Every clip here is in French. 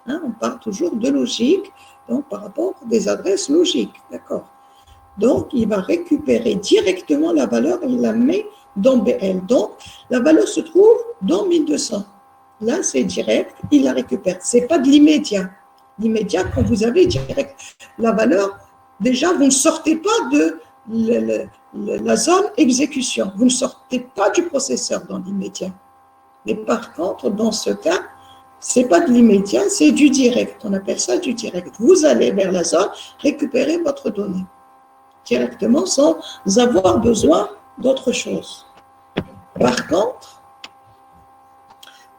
hein, on parle toujours de logique, donc par rapport à des adresses logiques, d'accord. Donc, il va récupérer directement la valeur, il la met dans BL. Donc, la valeur se trouve dans 1200. Là, c'est direct, il la récupère. Ce n'est pas de l'immédiat. L'immédiat, quand vous avez direct la valeur, déjà, vous ne sortez pas de la zone exécution. Vous ne sortez pas du processeur dans l'immédiat. Mais par contre, dans ce cas, ce n'est pas de l'immédiat, c'est du direct. On appelle ça du direct. Vous allez vers la zone, récupérer votre donnée directement sans avoir besoin d'autre chose. Par contre,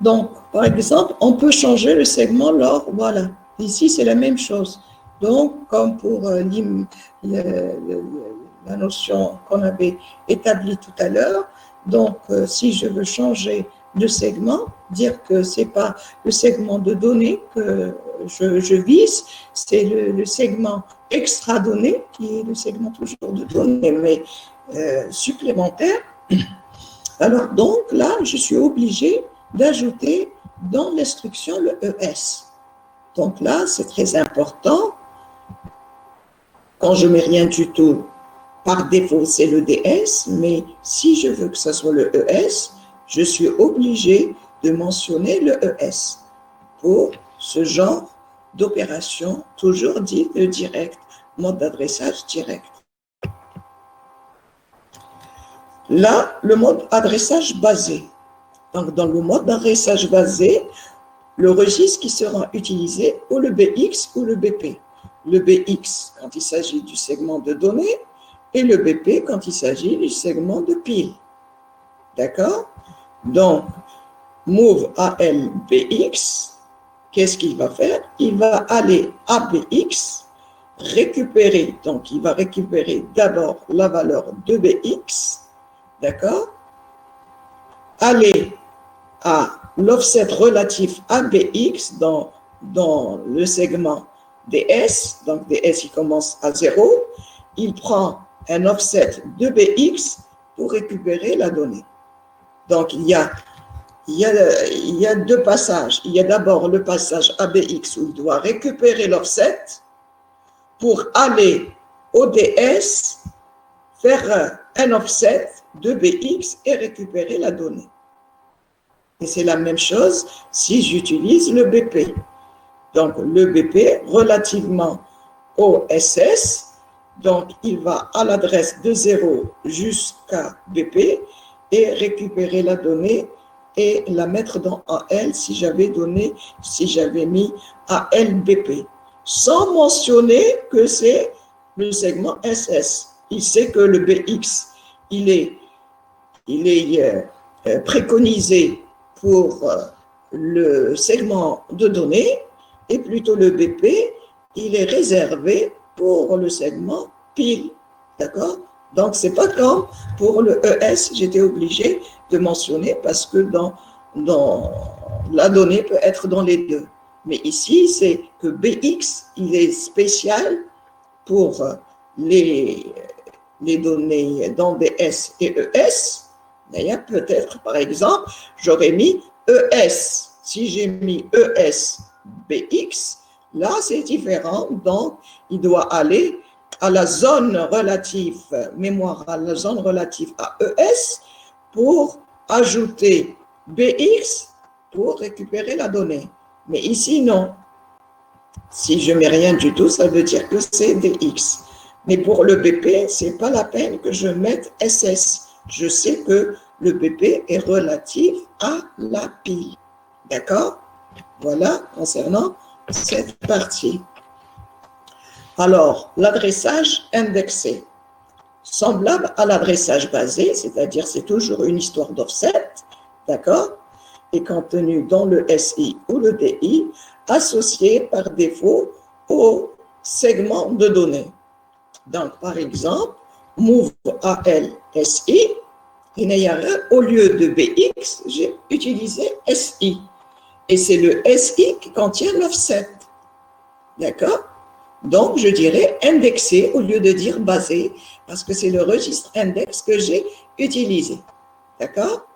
donc, par exemple, on peut changer le segment lors, voilà. Ici, c'est la même chose. Donc, comme pour la notion qu'on avait établie tout à l'heure, donc, si je veux changer de segment, dire que ce n'est pas le segment de données que je vise, c'est le segment extra données, qui est le segment toujours de données, mais supplémentaire. Alors, donc, là, je suis obligé d'ajouter dans l'instruction le ES. Donc là, c'est très important. Quand je ne mets rien du tout, par défaut, c'est le DS, mais si je veux que ce soit le ES, je suis obligé de mentionner le ES pour ce genre d'opération, toujours dit le direct, mode d'adressage direct. Là, le mode adressage basé. Donc, dans le mode d'adressage basé, le registre qui sera utilisé ou le BX ou le BP. Le BX quand il s'agit du segment de données et le BP quand il s'agit du segment de pile. D'accord? Donc, move AL BX, qu'est-ce qu'il va faire? Il va aller à BX, récupérer, donc il va récupérer d'abord la valeur de BX, d'accord? Aller à l'offset relatif à BX dans le segment DS, donc DS il commence à 0, il prend un offset de BX pour récupérer la donnée. Donc il y a deux passages. Il y a d'abord le passage ABX où il doit récupérer l'offset pour aller au DS, faire un offset de BX et récupérer la donnée. Et c'est la même chose si j'utilise le BP. Donc, le BP, relativement au SS, donc il va à l'adresse de 0 jusqu'à BP et récupérer la donnée et la mettre dans AL si j'avais mis ALBP, sans mentionner que c'est le segment SS. Il sait que le BX, il est préconisé pour le segment de données et plutôt le BP, il est réservé pour le segment pile. D'accord? Donc, ce n'est pas comme pour le ES, j'étais obligé de mentionner parce que dans la donnée peut être dans les deux. Mais ici, c'est que BX, il est spécial pour les données dans DS et ES. D'ailleurs, peut-être, par exemple, j'aurais mis ES. Si j'ai mis ES BX, là, c'est différent. Donc, il doit aller à la zone relative mémoire, à la zone relative à ES pour ajouter BX pour récupérer la donnée. Mais ici, non. Si je ne mets rien du tout, ça veut dire que c'est DX. Mais pour le BP, ce n'est pas la peine que je mette SS. Je sais que le BP est relatif à la pile. D'accord? Voilà, concernant cette partie. Alors, l'adressage indexé. Semblable à l'adressage basé, c'est-à-dire c'est toujours une histoire d'offset, d'accord? Et contenu dans le SI ou le DI, associé par défaut au segment de données. Donc, par exemple, move AL SI, au lieu de BX, j'ai utilisé SI. Et c'est le SI qui contient l'offset. D'accord? Donc, je dirais indexé au lieu de dire basé, parce que c'est le registre index que j'ai utilisé. D'accord?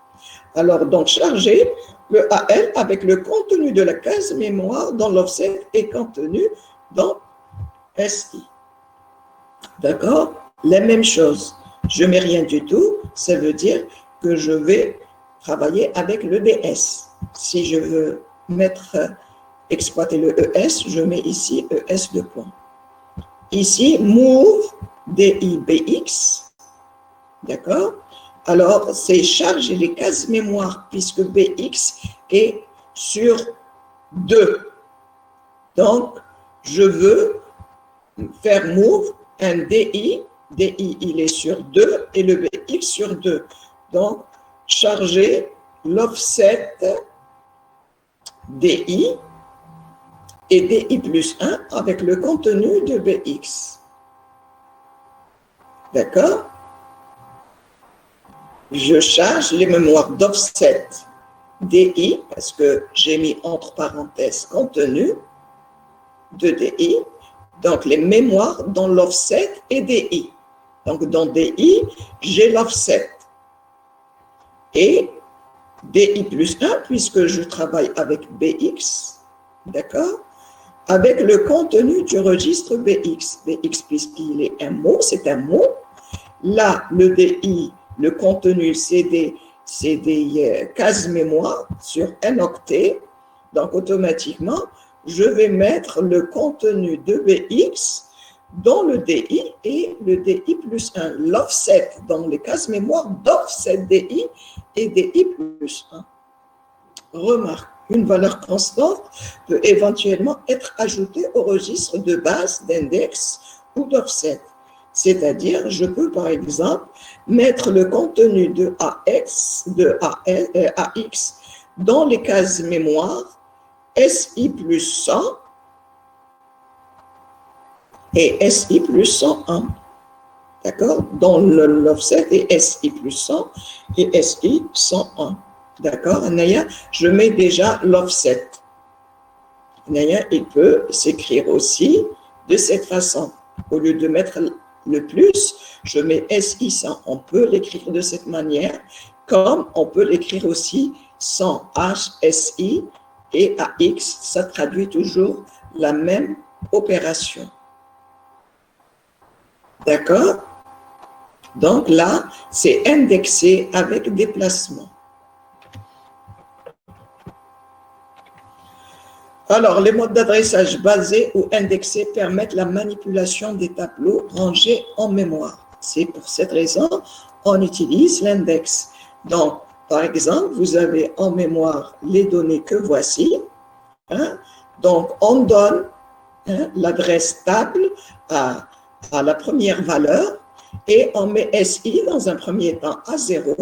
Alors, donc, charger le AL avec le contenu de la case mémoire dont l'offset est contenu dans SI. D'accord? La même chose. Je ne mets rien du tout, ça veut dire que je vais travailler avec le DS. Si je veux exploiter le ES, je mets ici ES de point. Ici, move DIBX. D'accord? Alors, c'est charger les cases mémoire puisque BX est sur 2. Donc, je veux faire move un DI. DI, il est sur 2 et le BX sur 2. Donc, charger l'offset DI et DI plus 1 avec le contenu de BX. D'accord? Je charge les mémoires d'offset DI, parce que j'ai mis entre parenthèses contenu de DI, donc les mémoires dans l'offset et DI. Donc dans DI, j'ai l'offset. Et DI plus 1, puisque je travaille avec BX, d'accord, avec le contenu du registre BX. BX, puisqu'il est un mot, c'est un mot. Là, le DI, le contenu, c'est des cases mémoire sur un octet. Donc, automatiquement, je vais mettre le contenu de BX dans le DI et le DI plus 1. L'offset dans les cases mémoire d'offset DI et DI plus 1. Remarque, une valeur constante peut éventuellement être ajoutée au registre de base, d'index ou d'offset. C'est-à-dire, je peux par exemple mettre le contenu de AX dans les cases mémoire SI plus 100 et SI plus 101. D'accord? Dans l'offset et SI plus 100 et SI 101. D'accord? Anaya, je mets déjà l'offset. Anaya, il peut s'écrire aussi de cette façon. Au lieu de mettre le plus, je mets SI 100. On peut l'écrire de cette manière, comme on peut l'écrire aussi sans HSI et AX. Ça traduit toujours la même opération. D'accord? Donc là, c'est indexé avec déplacement. Alors, les modes d'adressage basés ou indexés permettent la manipulation des tableaux rangés en mémoire. C'est pour cette raison qu'on utilise l'index. Donc, par exemple, vous avez en mémoire les données que voici. Donc, on donne l'adresse table à la première valeur et on met SI dans un premier temps à 0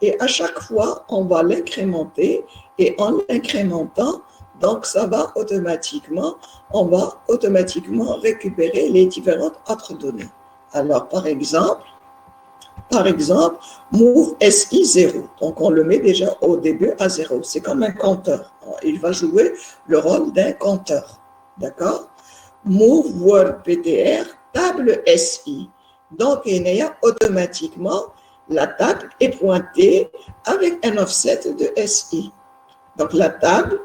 et à chaque fois, on va l'incrémenter et en l'incrémentant, donc ça va automatiquement, on va automatiquement récupérer les différentes autres données. Alors, par exemple, move SI 0. Donc, on le met déjà au début à 0. C'est comme un compteur. Il va jouer le rôle d'un compteur. D'accord? Move Word PTR table SI. Donc, il y a automatiquement la table est pointée avec un offset de SI. Donc, la table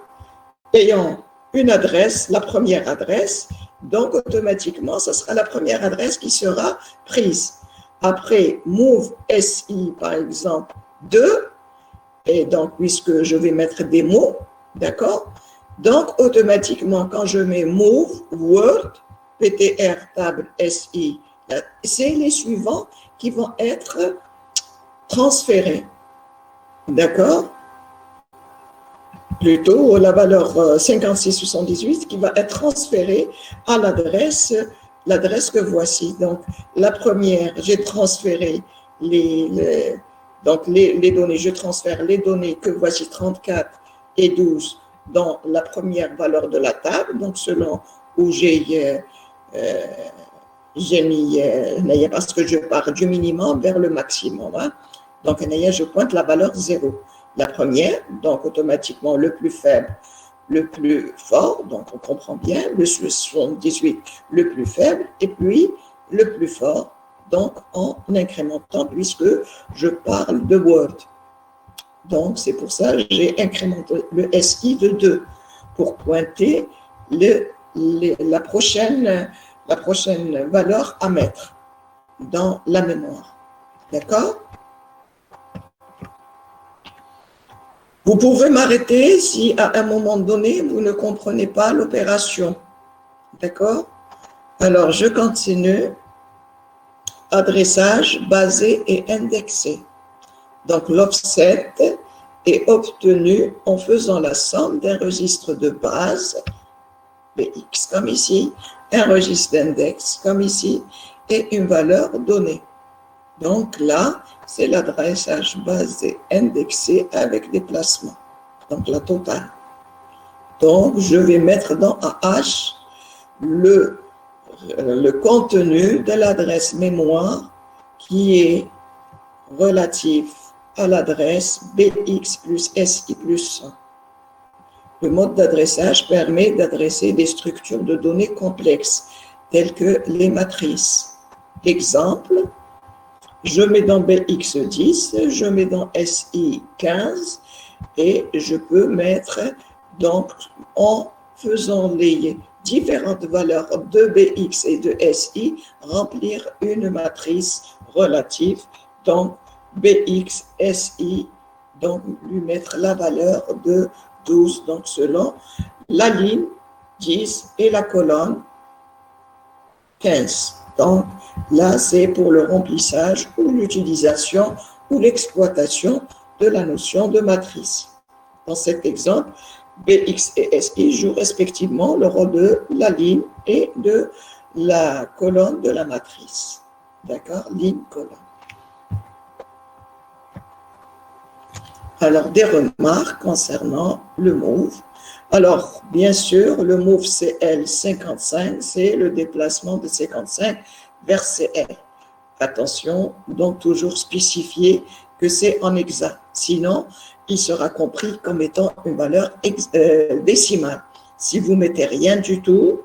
ayant une adresse, la première adresse, donc automatiquement, ce sera la première adresse qui sera prise. Après, move SI, par exemple, 2, et donc, puisque je vais mettre des mots, d'accord? Donc, automatiquement, quand je mets move Word PTR table SI, c'est les suivants qui vont être transférés. D'accord? Plutôt la valeur 5678 qui va être transférée à l'adresse que voici. Donc, la première, j'ai transféré les données, je transfère les données que voici 34 et 12 dans la première valeur de la table, donc selon où j'ai mis, parce que je pars du minimum vers le maximum. Donc, je pointe la valeur 0. La première, donc automatiquement le plus faible, le plus fort, donc on comprend bien, le 78, le plus faible, et puis le plus fort, donc en incrémentant, puisque je parle de Word. Donc, c'est pour ça que j'ai incrémenté le SI de 2 pour pointer la prochaine valeur à mettre dans la mémoire. D'accord? Vous pouvez m'arrêter si à un moment donné, vous ne comprenez pas l'opération. D'accord? Alors, je continue. Adressage basé et indexé. Donc, l'offset est obtenu en faisant la somme d'un registre de base, BX comme ici, un registre d'index comme ici, et une valeur donnée. Donc là, c'est l'adressage basé indexé avec déplacement. Donc la totale. Donc, je vais mettre dans AH le contenu de l'adresse mémoire qui est relatif à l'adresse BX plus SI plus 1. Le mode d'adressage permet d'adresser des structures de données complexes, telles que les matrices. Exemple, je mets dans BX10, je mets dans SI15, et je peux mettre, donc, en faisant les différentes valeurs de BX et de SI, remplir une matrice relative, donc BX, SI, donc lui mettre la valeur de 12, donc selon la ligne 10 et la colonne 15. Donc là, c'est pour le remplissage ou l'utilisation ou l'exploitation de la notion de matrice. Dans cet exemple, BX et SI jouent respectivement le rôle de la ligne et de la colonne de la matrice. D'accord? Ligne, colonne. Alors, des remarques concernant le move. Alors, bien sûr, le move CL55, c'est le déplacement de 55 vers CL. Attention, donc toujours spécifier que c'est en exact. Sinon, il sera compris comme étant une valeur décimale. Si vous mettez rien du tout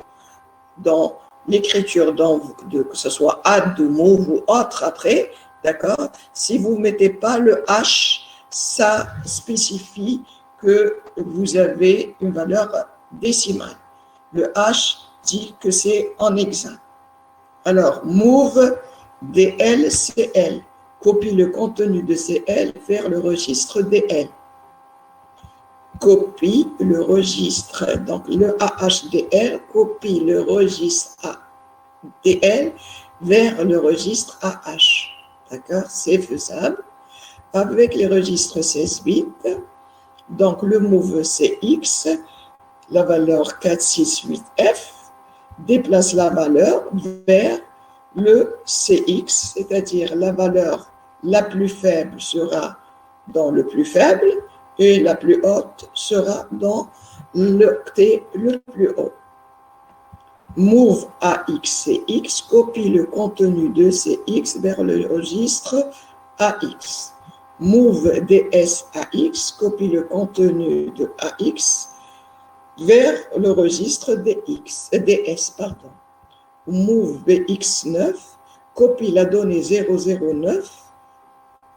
dans l'écriture, que ce soit add ou move ou autre après, d'accord? Si vous ne mettez pas le H, ça spécifie que vous avez une valeur décimale. Le H dit que c'est en exact. Alors, move DL, CL. Copie le contenu de CL vers le registre DL. Copie le registre, donc le AHDL, copie le registre ADL vers le registre AH. D'accord? C'est faisable. Avec les registres 16 bits, donc le move CX, la valeur 468F, déplace la valeur vers le CX, c'est-à-dire la valeur la plus faible sera dans le plus faible et la plus haute sera dans l'octet le plus haut. Move AX-CX copie le contenu de CX vers le registre AX. Move DS-AX copie le contenu de AX vers le registre DS. Move BX9 copie la donnée 009,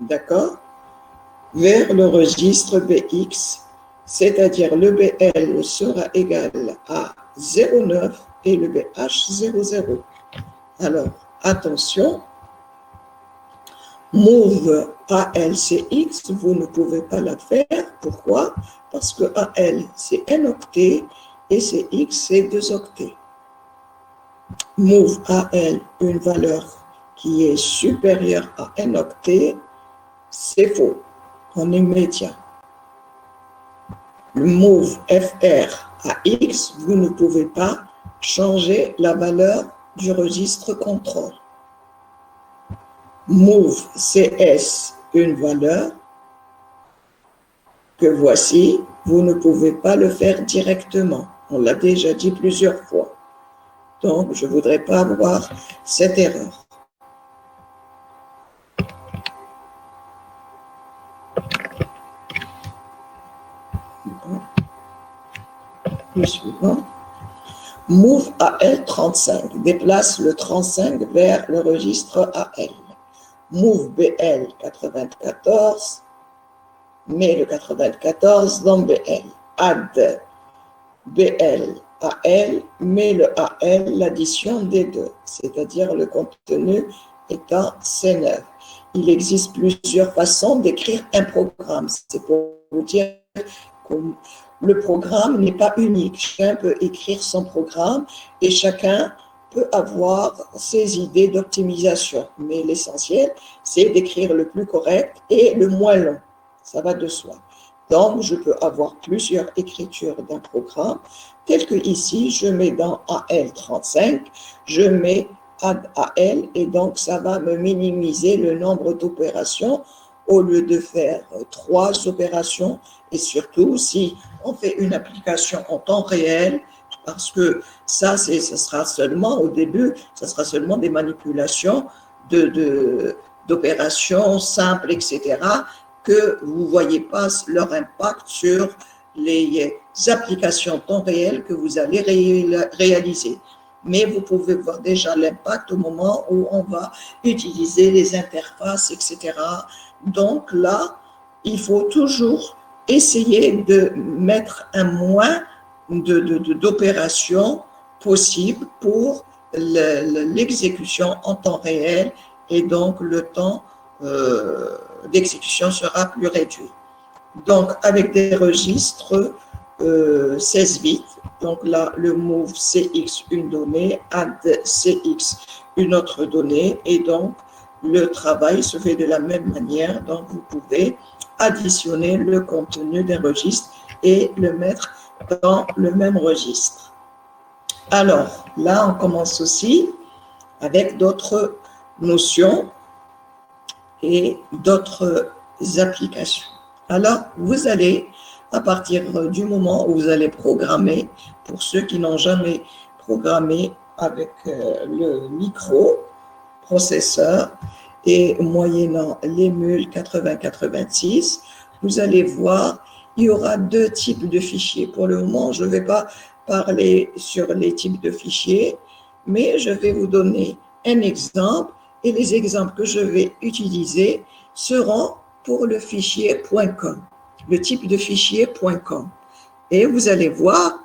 d'accord, vers le registre BX, c'est-à-dire le BL sera égal à 09 et le BH 00. Alors, attention, move ALCX, vous ne pouvez pas la faire. Pourquoi? Parce que AL, c'est un octet et CX, c'est 2 octets. Move AL, une valeur qui est supérieure à un octet, c'est faux, en immédiat. Le move FR à X, vous ne pouvez pas changer la valeur du registre contrôle. Move CS, une valeur que voici, vous ne pouvez pas le faire directement. On l'a déjà dit plusieurs fois. Donc, je ne voudrais pas avoir cette erreur. Le suivant. Move AL35, déplace le 35 vers le registre AL. Move BL 94, mets le 94 dans BL. Add BL à L, mets le AL, l'addition des deux, c'est-à-dire le contenu étant C9. Il existe plusieurs façons d'écrire un programme. C'est pour vous dire que le programme n'est pas unique. Chacun peut écrire son programme et chacun peut avoir ses idées d'optimisation. Mais l'essentiel, c'est d'écrire le plus correct et le moins long. Ça va de soi. Donc, je peux avoir plusieurs écritures d'un programme, tel que ici, je mets dans AL35, je mets add AL, et donc ça va me minimiser le nombre d'opérations au lieu de faire 3 opérations, et surtout si on fait une application en temps réel, parce que ça sera seulement au début, ça sera seulement des manipulations d'opérations simples, etc., que vous ne voyez pas leur impact sur les applications temps réel que vous allez réaliser. Mais vous pouvez voir déjà l'impact au moment où on va utiliser les interfaces, etc. Donc là, il faut toujours essayer de mettre un moins d'opérations possibles pour l'exécution en temps réel et donc le temps d'exécution sera plus réduit. Donc, avec des registres 16 bits, donc là, le move CX, une donnée, add CX, une autre donnée, et donc, le travail se fait de la même manière. Donc, vous pouvez additionner le contenu des registres et le mettre dans le même registre. Alors, là, on commence aussi avec d'autres notions et d'autres applications. Alors, vous allez, à partir du moment où vous allez programmer, pour ceux qui n'ont jamais programmé avec le microprocesseur et moyennant l'émule 8086, vous allez voir, il y aura 2 types de fichiers. Pour le moment, je ne vais pas parler sur les types de fichiers, mais je vais vous donner un exemple. Et les exemples que je vais utiliser seront pour le fichier .com, le type de fichier .com. Et vous allez voir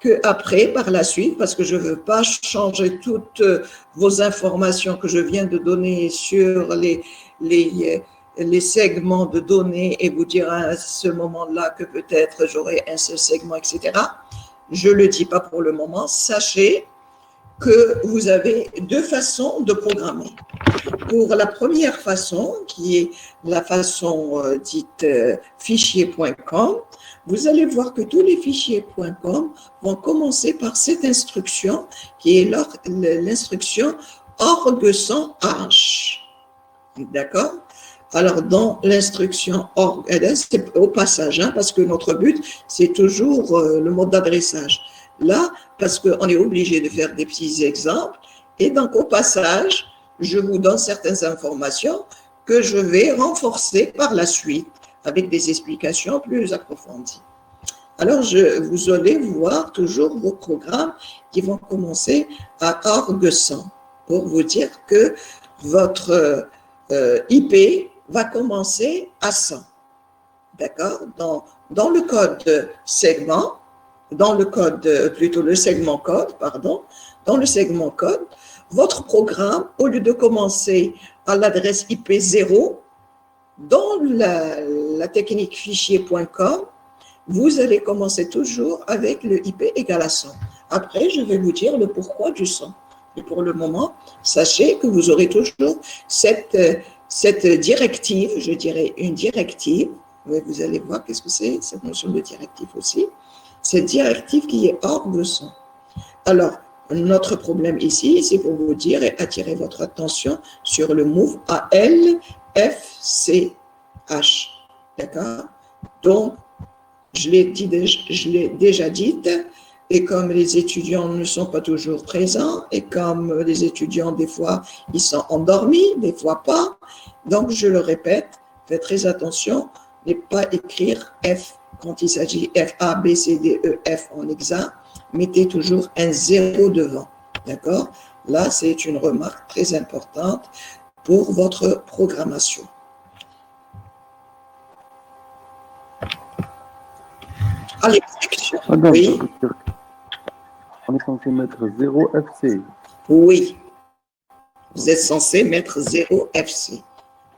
que après, par la suite, parce que je ne veux pas changer toutes vos informations que je viens de donner sur les segments de données et vous dire à ce moment-là que peut-être j'aurai un seul segment, etc. Je ne le dis pas pour le moment. Sachez que vous avez 2 façons de programmer. Pour la première façon, qui est la façon dite fichier.com, vous allez voir que tous les fichiers.com vont commencer par cette instruction qui est l'instruction org sans H. D'accord? Alors, dans l'instruction org, c'est au passage, parce que notre but, c'est toujours le mode d'adressage. Là, parce qu'on est obligé de faire des petits exemples, et donc au passage, je vous donne certaines informations que je vais renforcer par la suite avec des explications plus approfondies. Alors, vous allez voir toujours vos programmes qui vont commencer à org 100 pour vous dire que votre IP va commencer à 100. D'accord? Dans le code segment, dans le code, plutôt le segment code, pardon, dans le segment code, votre programme, au lieu de commencer à l'adresse IP 0, dans la technique fichier.com, vous allez commencer toujours avec le IP égale à 100. Après, je vais vous dire le pourquoi du 100. Et pour le moment, sachez que vous aurez toujours cette directive, je dirais une directive, vous allez voir qu'est-ce que c'est, cette notion de directive aussi, cette directive qui est org 100. Alors, notre problème ici, c'est pour vous dire et attirer votre attention sur le move ALFCH. D'accord? Donc, je l'ai déjà dit, et comme les étudiants ne sont pas toujours présents, et comme les étudiants, des fois, ils sont endormis, des fois pas, donc je le répète, faites très attention, ne pas écrire F quand il s'agit F, A, B, C, D, E, F en hexa, mettez toujours un 0 devant, d'accord? Là, c'est une remarque très importante pour votre programmation. à l'exécution. Madame, Oui, ça veut dire qu'on est censé mettre 0 FC. oui. Vous êtes censé mettre 0 FC.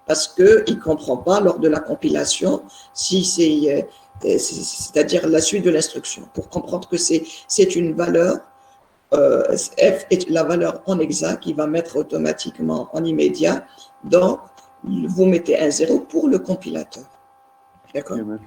Parce qu'il ne comprend pas lors de la compilation si c'est-à-dire la suite de l'instruction. Pour comprendre que c'est une valeur, F est la valeur en exact, il va mettre automatiquement en immédiat. Donc, vous mettez un 0 pour le compilateur. D'accord? Ok, merci.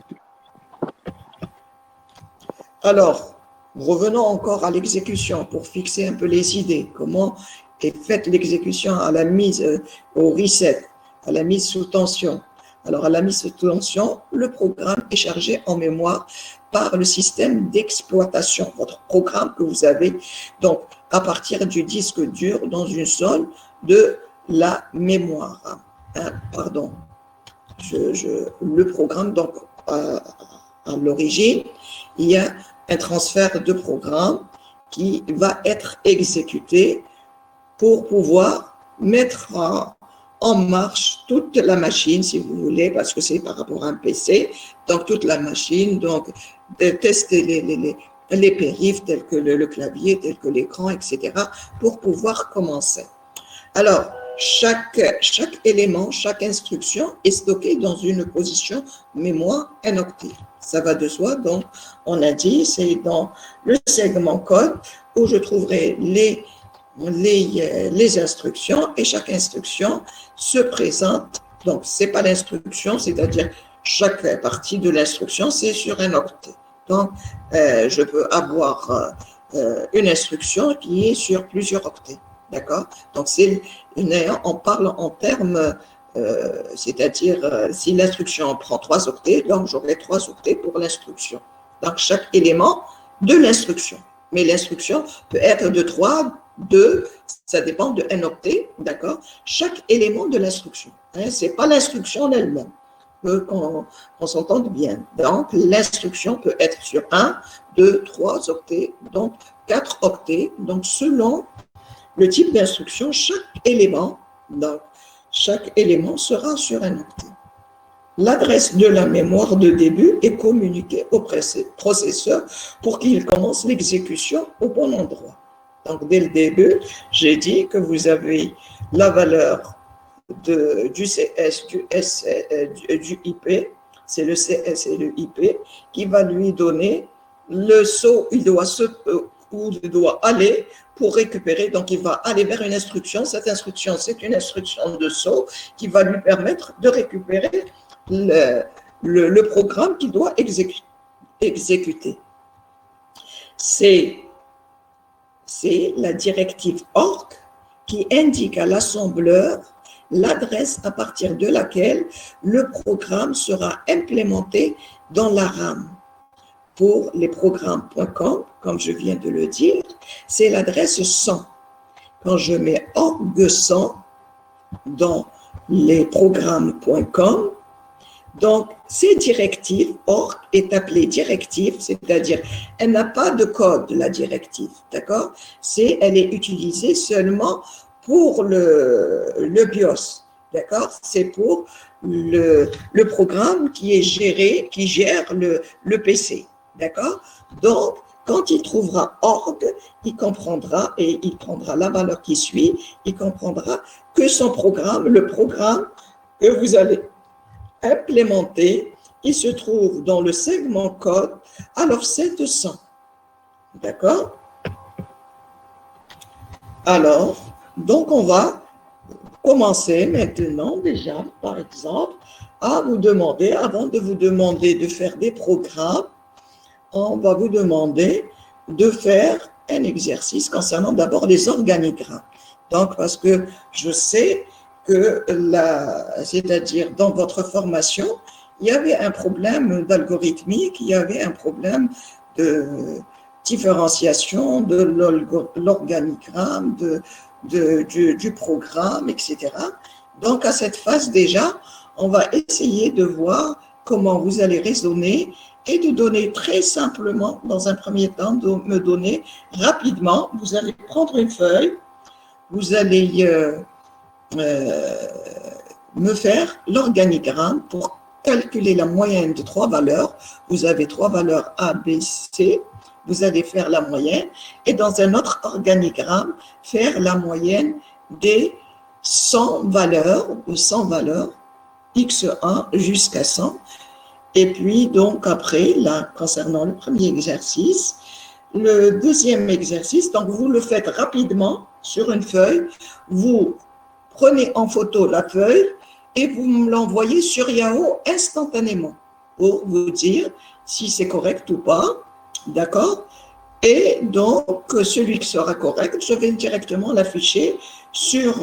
Alors, revenons encore à l'exécution pour fixer un peu les idées. Comment est faite l'exécution à la mise au reset, à la mise sous tension. Alors, à la mise sous tension, le programme est chargé en mémoire par le système d'exploitation, votre programme que vous avez donc à partir du disque dur dans une zone de la mémoire. Pardon, le programme, donc à l'origine, il y a un transfert de programme qui va être exécuté pour pouvoir mettre en marche toute la machine, si vous voulez, parce que c'est par rapport à un PC, donc toute la machine, donc de tester les périphes tels que le clavier, tels que l'écran, etc., pour pouvoir commencer. Alors, chaque élément, chaque instruction est stockée dans une position mémoire un octet. Ça va de soi, donc on a dit, c'est dans le segment code où je trouverai les instructions et chaque instruction se présente. Donc, ce n'est pas l'instruction, c'est-à-dire chaque partie de l'instruction, c'est sur un octet. Donc, je peux avoir une instruction qui est sur plusieurs octets. D'accord? Donc, on parle en termes, c'est-à-dire si l'instruction prend 3 octets, donc j'aurai 3 octets pour l'instruction. Donc, chaque élément de l'instruction. Mais l'instruction peut être de 3, 2, ça dépend de un octet, d'accord? Chaque élément de l'instruction. Ce n'est pas l'instruction en elle-même. Qu'on s'entende bien. Donc, l'instruction peut être sur 1, 2, 3 octets, donc 4 octets. Donc, selon le type d'instruction, chaque élément sera sur un octet. L'adresse de la mémoire de début est communiquée au processeur pour qu'il commence l'exécution au bon endroit. Donc, dès le début, j'ai dit que vous avez la valeur du CS, du IP, c'est le CS et le IP, qui va lui donner le saut où il doit aller pour récupérer. Donc, il va aller vers une instruction. Cette instruction, c'est une instruction de saut qui va lui permettre de récupérer le programme qu'il doit exécuter. C'est la directive ORC qui indique à l'assembleur l'adresse à partir de laquelle le programme sera implémenté dans la RAM. Pour les programmes.com, comme je viens de le dire, c'est l'adresse 100. Quand je mets org 100 dans les programmes.com, donc ces directives, org est appelée directive, c'est-à-dire elle n'a pas de code, la directive, d'accord? Elle est utilisée seulement pour le BIOS, d'accord? C'est pour le programme qui gère le PC, d'accord? Donc, quand il trouvera org, il comprendra et il prendra la valeur qui suit, il comprendra que son programme, le programme que vous allez implémenter, il se trouve dans le segment code à l'offset 100. D'accord? Alors, donc on va commencer maintenant déjà, par exemple, à vous demander, avant de vous demander de faire des programmes, on va vous demander de faire un exercice concernant d'abord les organigrammes. Donc, parce que je sais que c'est-à-dire dans votre formation, il y avait un problème d'algorithmique, il y avait un problème de différenciation de l'organigramme, du programme, etc. Donc, à cette phase déjà, on va essayer de voir comment vous allez raisonner et de donner très simplement, dans un premier temps, de me donner rapidement, vous allez prendre une feuille, vous allez me faire l'organigramme pour calculer la moyenne de trois valeurs. Vous avez trois valeurs A, B, C. Vous allez faire la moyenne et dans un autre organigramme, faire la moyenne des 100 valeurs, de 100 valeurs, x1 jusqu'à 100. Et puis, donc, après, là, concernant le premier exercice, le deuxième exercice, donc vous le faites rapidement sur une feuille. Vous prenez en photo la feuille et vous me l'envoyez sur Yahoo instantanément pour vous dire si c'est correct ou pas. D'accord? Et donc, celui qui sera correct, je vais directement l'afficher sur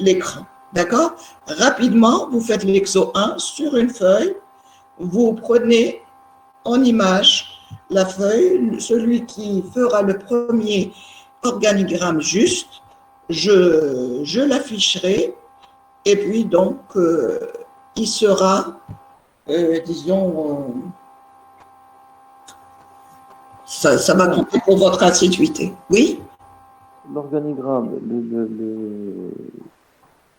l'écran. D'accord? Rapidement, vous faites l'exo 1 sur une feuille. Vous prenez en image la feuille. Celui qui fera le premier organigramme juste, je l'afficherai. Et puis, donc, il sera, disons, ça va compter pour votre assiduité. Oui? L'organigramme,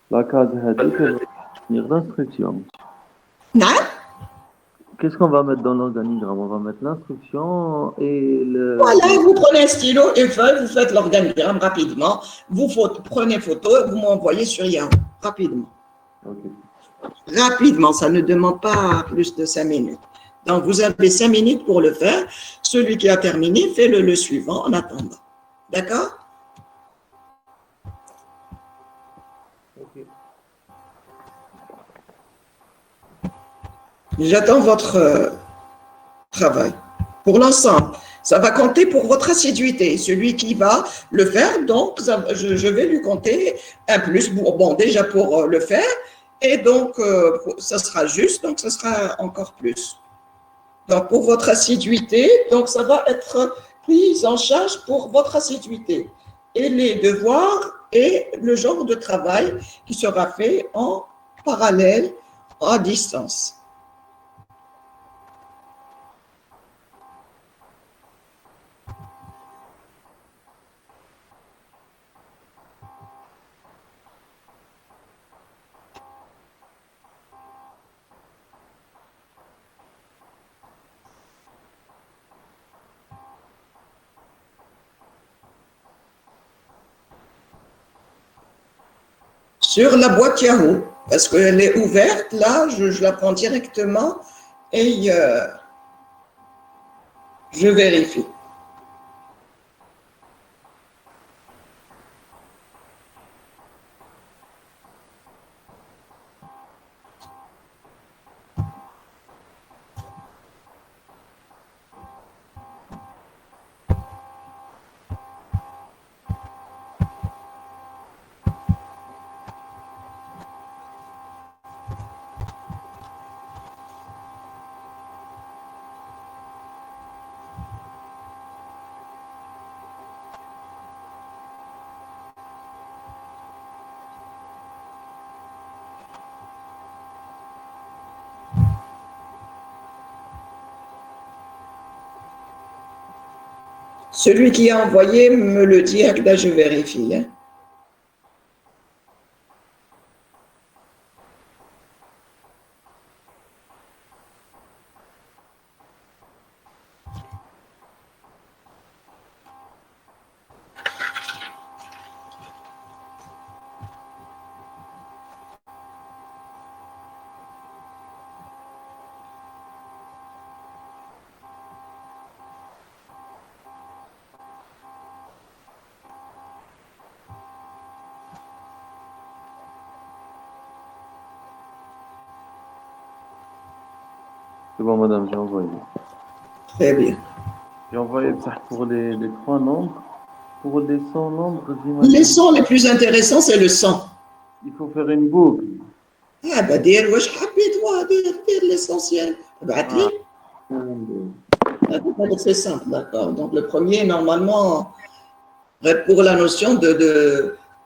la case هذيك elle va contenir l'instruction. Non? Qu'est-ce qu'on va mettre dans l'organigramme? On va mettre l'instruction et le... Voilà, vous prenez un stylo et une feuille, vous faites l'organigramme rapidement, vous prenez photo et vous m'envoyez sur Yahoo, rapidement. Okay. Rapidement, ça ne demande pas plus de 5 minutes. Donc, vous avez 5 minutes pour le faire. Celui qui a terminé, fait le suivant en attendant. D'accord? Okay. J'attends votre travail. Pour l'ensemble, ça va compter pour votre assiduité. Celui qui va le faire, donc, je vais lui compter un plus. Bon, déjà pour le faire. Et donc, ça sera juste, donc ça sera encore plus. Donc, pour votre assiduité, donc ça va être pris en charge pour votre assiduité. Et les devoirs et le genre de travail qui sera fait en parallèle, à distance. Sur la boîte Yahoo, parce qu'elle est ouverte, là, je la prends directement et je vérifie. Celui qui a envoyé me le dit, là je vérifie. Hein. C'est bon, madame, j'ai envoyé. Très bien. J'ai envoyé ça pour les trois nombres. Pour les 100 nombres, j'imagine. Les sons les plus intéressants, c'est le son. Il faut faire une boucle. Ah, bah, dire, ouais, je rapide, dire l'essentiel. Bah, donc, c'est simple, d'accord. Donc, le premier, normalement, pour la notion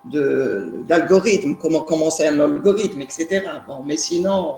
d'algorithme, comment c'est un algorithme, etc. Bon, mais sinon,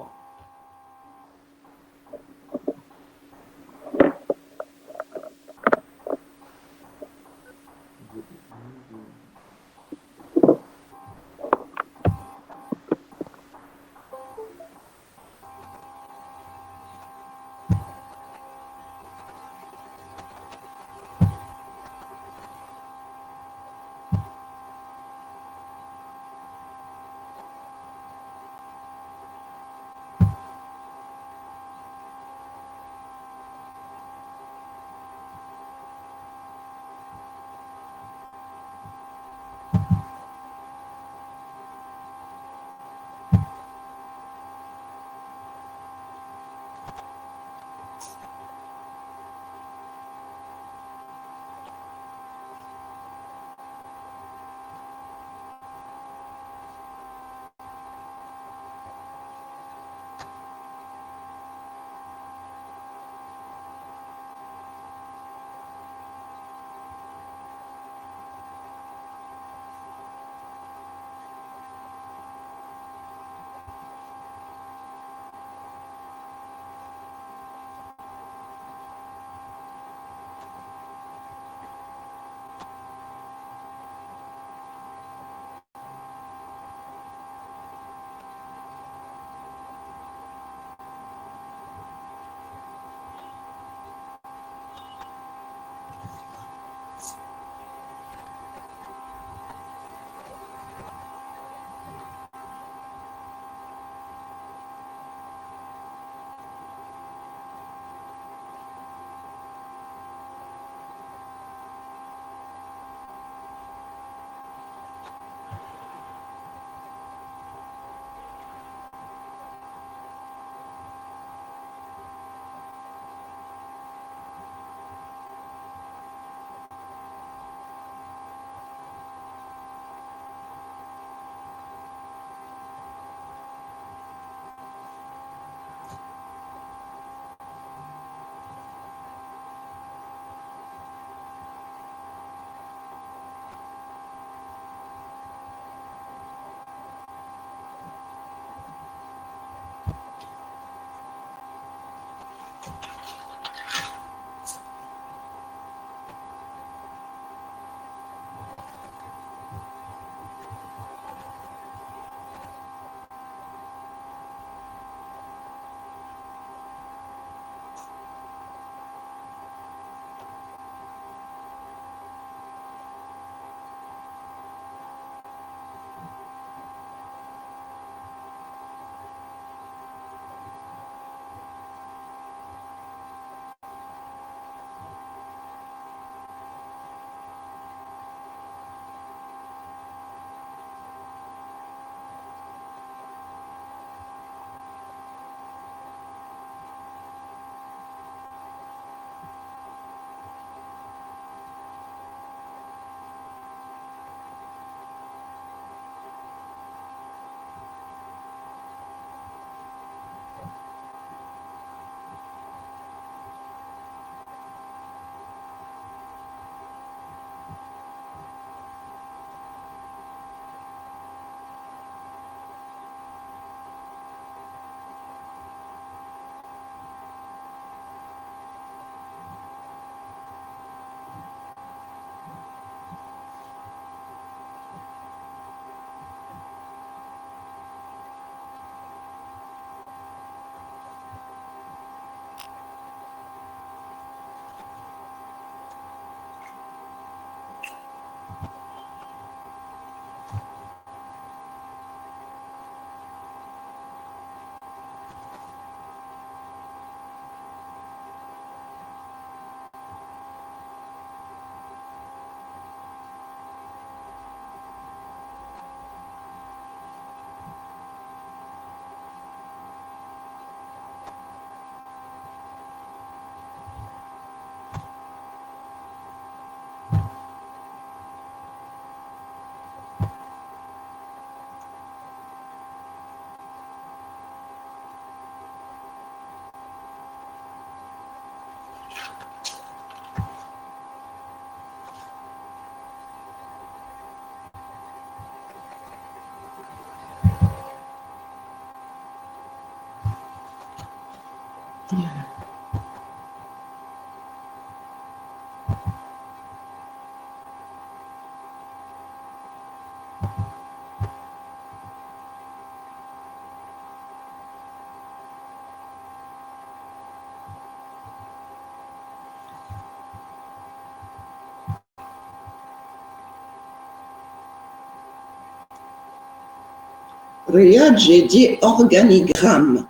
Riyad, j'ai dit organigramme.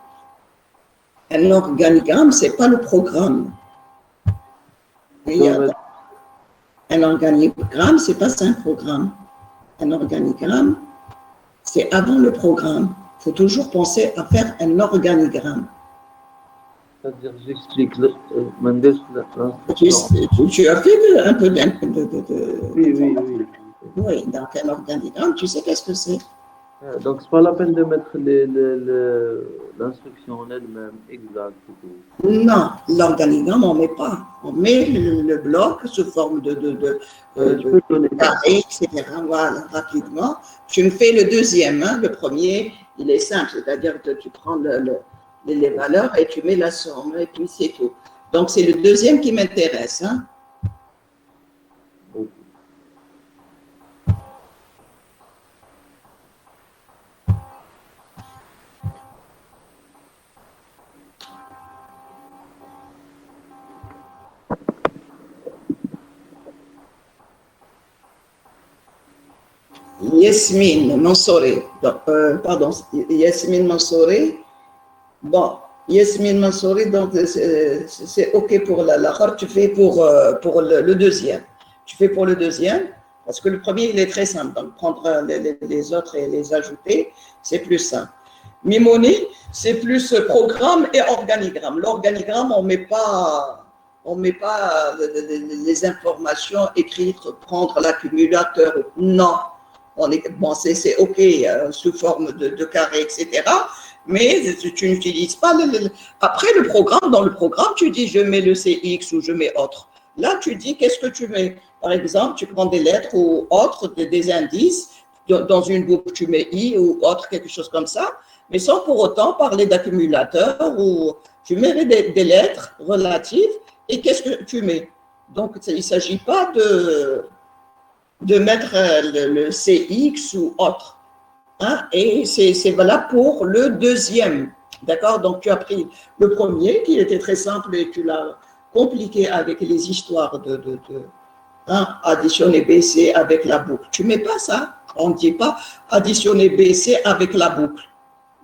Un organigramme, c'est pas le programme. Riyad, un organigramme, c'est pas un programme. Un organigramme, c'est avant le programme. Il faut toujours penser à faire un organigramme. C'est-à-dire, j'explique, Mendes, Tu as fait un peu oui. Oui, donc un organigramme, tu sais qu'est-ce que c'est? Donc, c'est pas la peine de mettre l'instruction en elle-même exacte et tout. Non, l'organigramme, on ne met pas. On met le bloc sous forme de carré, etc. Voilà, rapidement. Tu me fais le deuxième. Hein. Le premier, il est simple, c'est-à-dire que tu prends les valeurs et tu mets la somme, et puis c'est tout. Donc, c'est le deuxième qui m'intéresse. Hein. Yasmine Mansouri. Pardon, Yasmine Mansouri. Bon, Yasmine Mansouri, donc c'est OK pour l'arabe, tu fais pour le deuxième. Tu fais pour le deuxième, parce que le premier, il est très simple. Donc, prendre les autres et les ajouter, c'est plus simple. Mimoni, c'est plus programme et organigramme. L'organigramme, on met pas les informations écrites, prendre l'accumulateur. Non. Bon, c'est OK sous forme de carré, etc. Mais tu n'utilises pas Après le programme, dans le programme, tu dis je mets le CX ou je mets autre. Là, tu dis qu'est-ce que tu mets. Par exemple, tu prends des lettres ou autres, des indices. Dans une boucle, tu mets I ou autre, quelque chose comme ça, mais sans pour autant parler d'accumulateur ou tu mets des lettres relatives et qu'est-ce que tu mets. Donc, il ne s'agit pas de mettre le CX ou autre. Hein, et c'est valable pour le deuxième. D'accord? Donc, tu as pris le premier qui était très simple et tu l'as compliqué avec les histoires additionner BC avec la boucle. Tu ne mets pas ça. On ne dit pas additionner BC avec la boucle.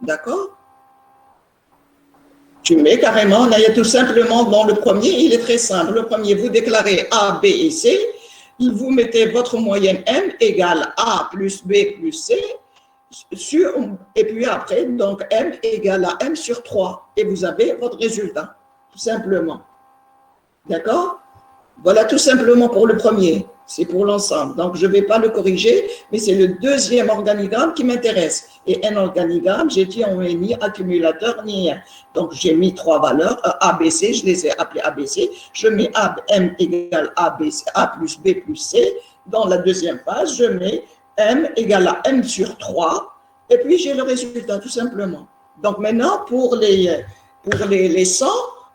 D'accord? Tu mets carrément, là, il y a tout simplement dans le premier, il est très simple. Le premier, vous déclarez A, B et C. Vous mettez votre moyenne M égale A plus B plus C. Et puis après, donc M égale à M sur 3. Et vous avez votre résultat, tout simplement. D'accord? Voilà tout simplement pour le premier. C'est pour l'ensemble. Donc, je ne vais pas le corriger, mais c'est le deuxième organigramme qui m'intéresse. Et un organigramme, j'ai dit, on n'est ni accumulateur ni rien. Donc, j'ai mis trois valeurs, ABC, je les ai appelées ABC. Je mets M égale ABC, A plus B plus C. Dans la deuxième phase, je mets M égale à M sur 3. Et puis, j'ai le résultat, tout simplement. Donc, maintenant, pour les 100,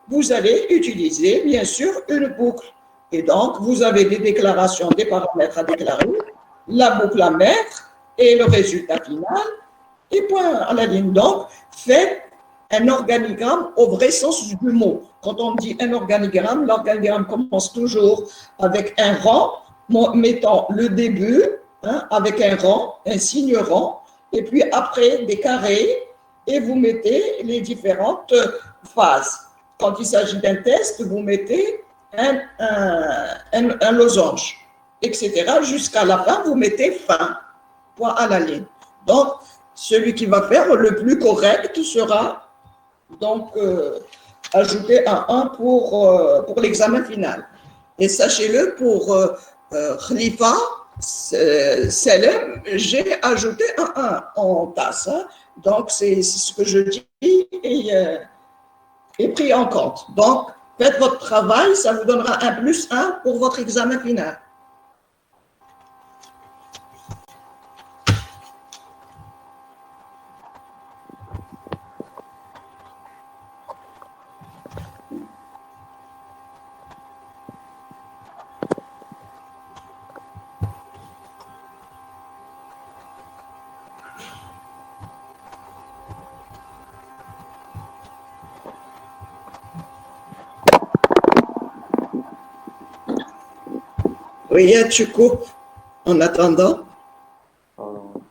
vous allez utiliser, bien sûr, une boucle. Et donc, vous avez des déclarations, des paramètres à déclarer, la boucle à mettre et le résultat final, et point à la ligne. Donc, faites un organigramme au vrai sens du mot. Quand on dit un organigramme, l'organigramme commence toujours avec un rang, mettant le début avec un rang, un signe rang, et puis après des carrés, et vous mettez les différentes phases. Quand il s'agit d'un test, vous mettez un losange, etc. Jusqu'à la fin, vous mettez fin, point à la ligne. Donc, celui qui va faire le plus correct sera donc ajouté un 1 pour l'examen final. Et sachez-le, pour Khalifa Selem, j'ai ajouté un 1 en tasse. Hein. Donc, c'est ce que je dis est pris en compte. Donc, faites votre travail, ça vous donnera un plus 1 pour votre examen final. Oui, tu coupes en attendant. Pardon.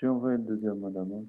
J'ai envoyé le deuxième, madame.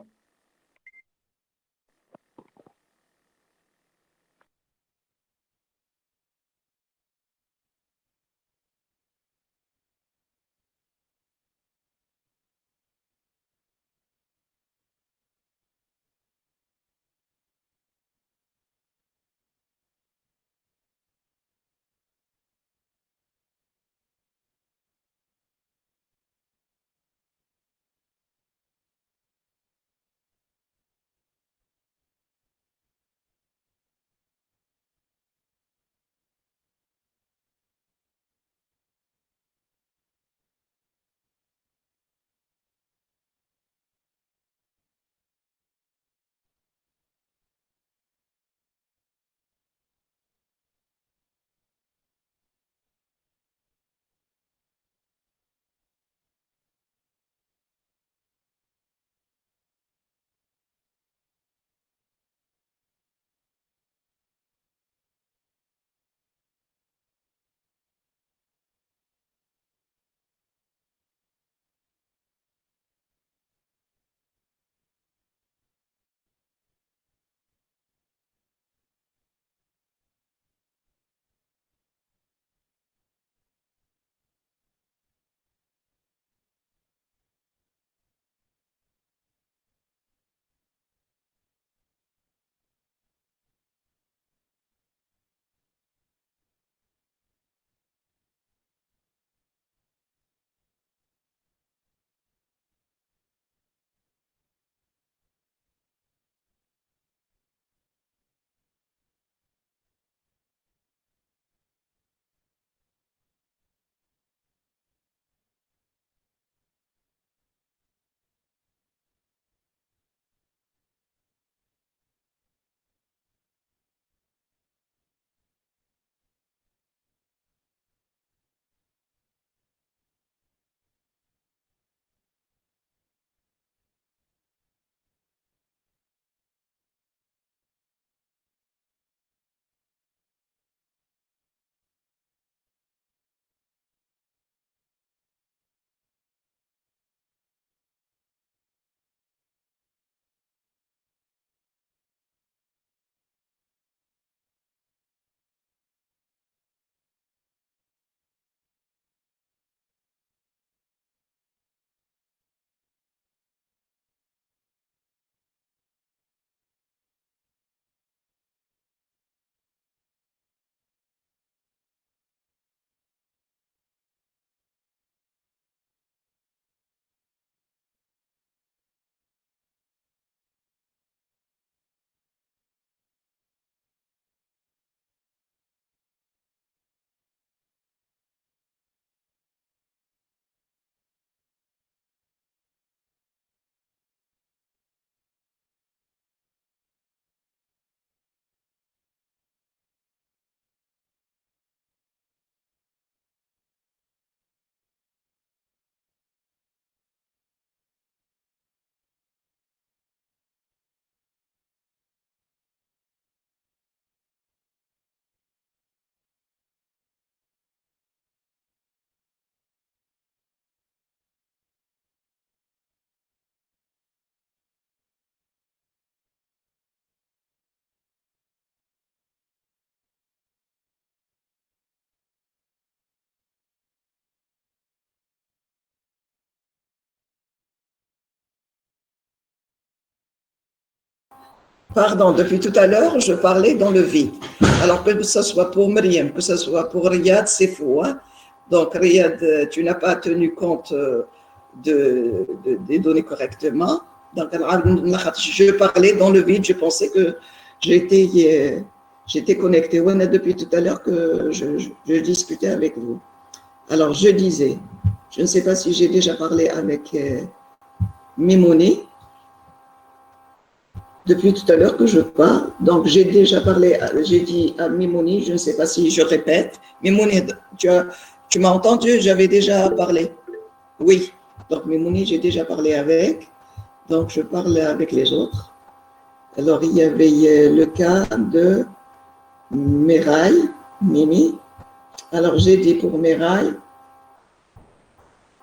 Pardon, depuis tout à l'heure, je parlais dans le vide. Alors que ce soit pour Myriam, que ce soit pour Riyad, c'est faux. Hein? Donc, Riyad, tu n'as pas tenu compte des données correctement. Donc, je parlais dans le vide, je pensais que j'étais connecté. On a depuis tout à l'heure que je discutais avec vous. Alors, je disais, je ne sais pas si j'ai déjà parlé avec Mimouni. Depuis tout à l'heure que je parle, donc j'ai déjà parlé, j'ai dit à Mimouni, je ne sais pas si je répète. Mimouni, tu m'as entendu, j'avais déjà parlé. Oui, donc Mimouni, j'ai déjà parlé avec, donc je parle avec les autres. Alors il y avait le cas de Meraï, Mimi. Alors j'ai dit pour Meraï,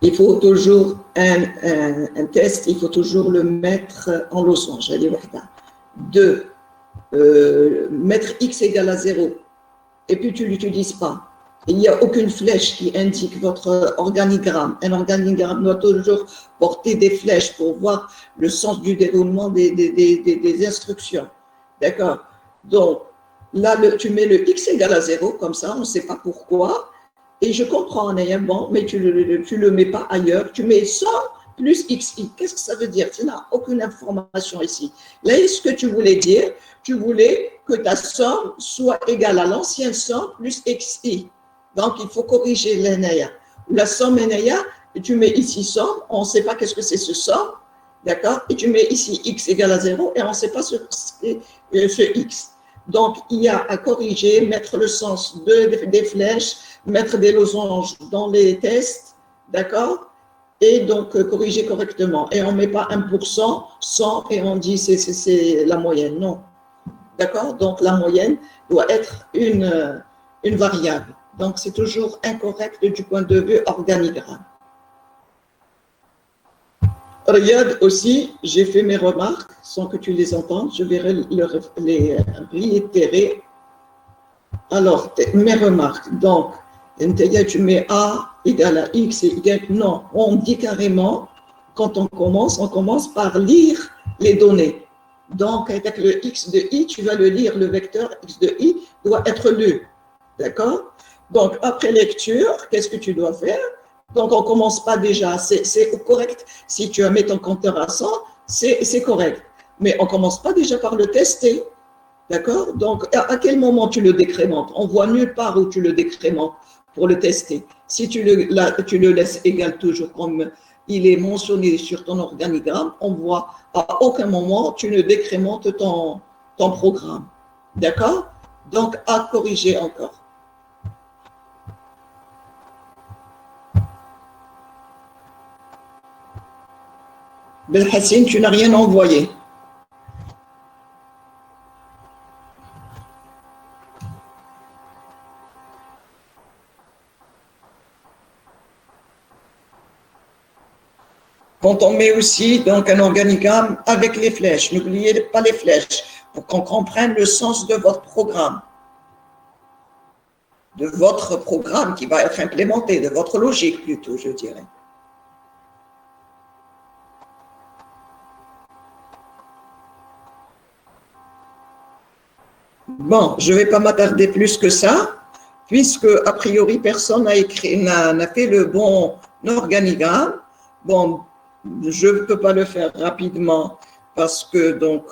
il faut toujours un test, il faut toujours le mettre en losange. Deux, mettre x égale à 0, et puis tu ne l'utilises pas. Il n'y a aucune flèche qui indique votre organigramme. Un organigramme doit toujours porter des flèches pour voir le sens du déroulement des instructions. D'accord? Donc, là, tu mets le x égale à 0, comme ça, on ne sait pas pourquoi. Et je comprends, bon, mais tu le mets pas ailleurs. Tu mets 100 plus xi. Qu'est-ce que ça veut dire? Tu n'as aucune information ici. Là, ce que tu voulais dire, tu voulais que ta somme soit égale à l'ancienne somme plus xi. Donc, il faut corriger l'ENEA. La somme ENEA, tu mets ici somme, on ne sait pas qu'est-ce que c'est ce somme, d'accord? Et tu mets ici x égale à 0 et on ne sait pas ce x. Donc, il y a à corriger, mettre le sens des flèches, mettre des losanges dans les tests, d'accord? Et donc, corriger correctement. Et on ne met pas 1%, 100 et on dit c'est la moyenne. Non. D'accord? Donc, la moyenne doit être une variable. Donc, c'est toujours incorrect du point de vue organigramme. Riyad aussi, j'ai fait mes remarques sans que tu les entendes. Je vais les réitérer. Alors, mes remarques. Donc, tu mets A égale à X et Y. Non, on dit carrément, quand on commence par lire les données. Donc, avec le X de I, tu vas le lire. Le vecteur X de I doit être lu. D'accord? Donc, après lecture, qu'est-ce que tu dois faire? Donc, on ne commence pas déjà, c'est correct. Si tu mets ton compteur à 100, c'est correct. Mais on ne commence pas déjà par le tester. D'accord? Donc, à quel moment tu le décrémentes? On ne voit nulle part où tu le décrémentes pour le tester. Si tu le laisses égal toujours comme il est mentionné sur ton organigramme, on voit à aucun moment tu ne décrémentes ton programme. D'accord? Donc, à corriger encore. Belhassine, tu n'as rien envoyé. Quand on met aussi donc un organigramme avec les flèches, n'oubliez pas les flèches pour qu'on comprenne le sens de votre programme. De votre programme qui va être implémenté, de votre logique plutôt, je dirais. Bon, je ne vais pas m'attarder plus que ça, puisque a priori personne n'a fait le bon organigramme. Bon, je ne peux pas le faire rapidement parce que donc,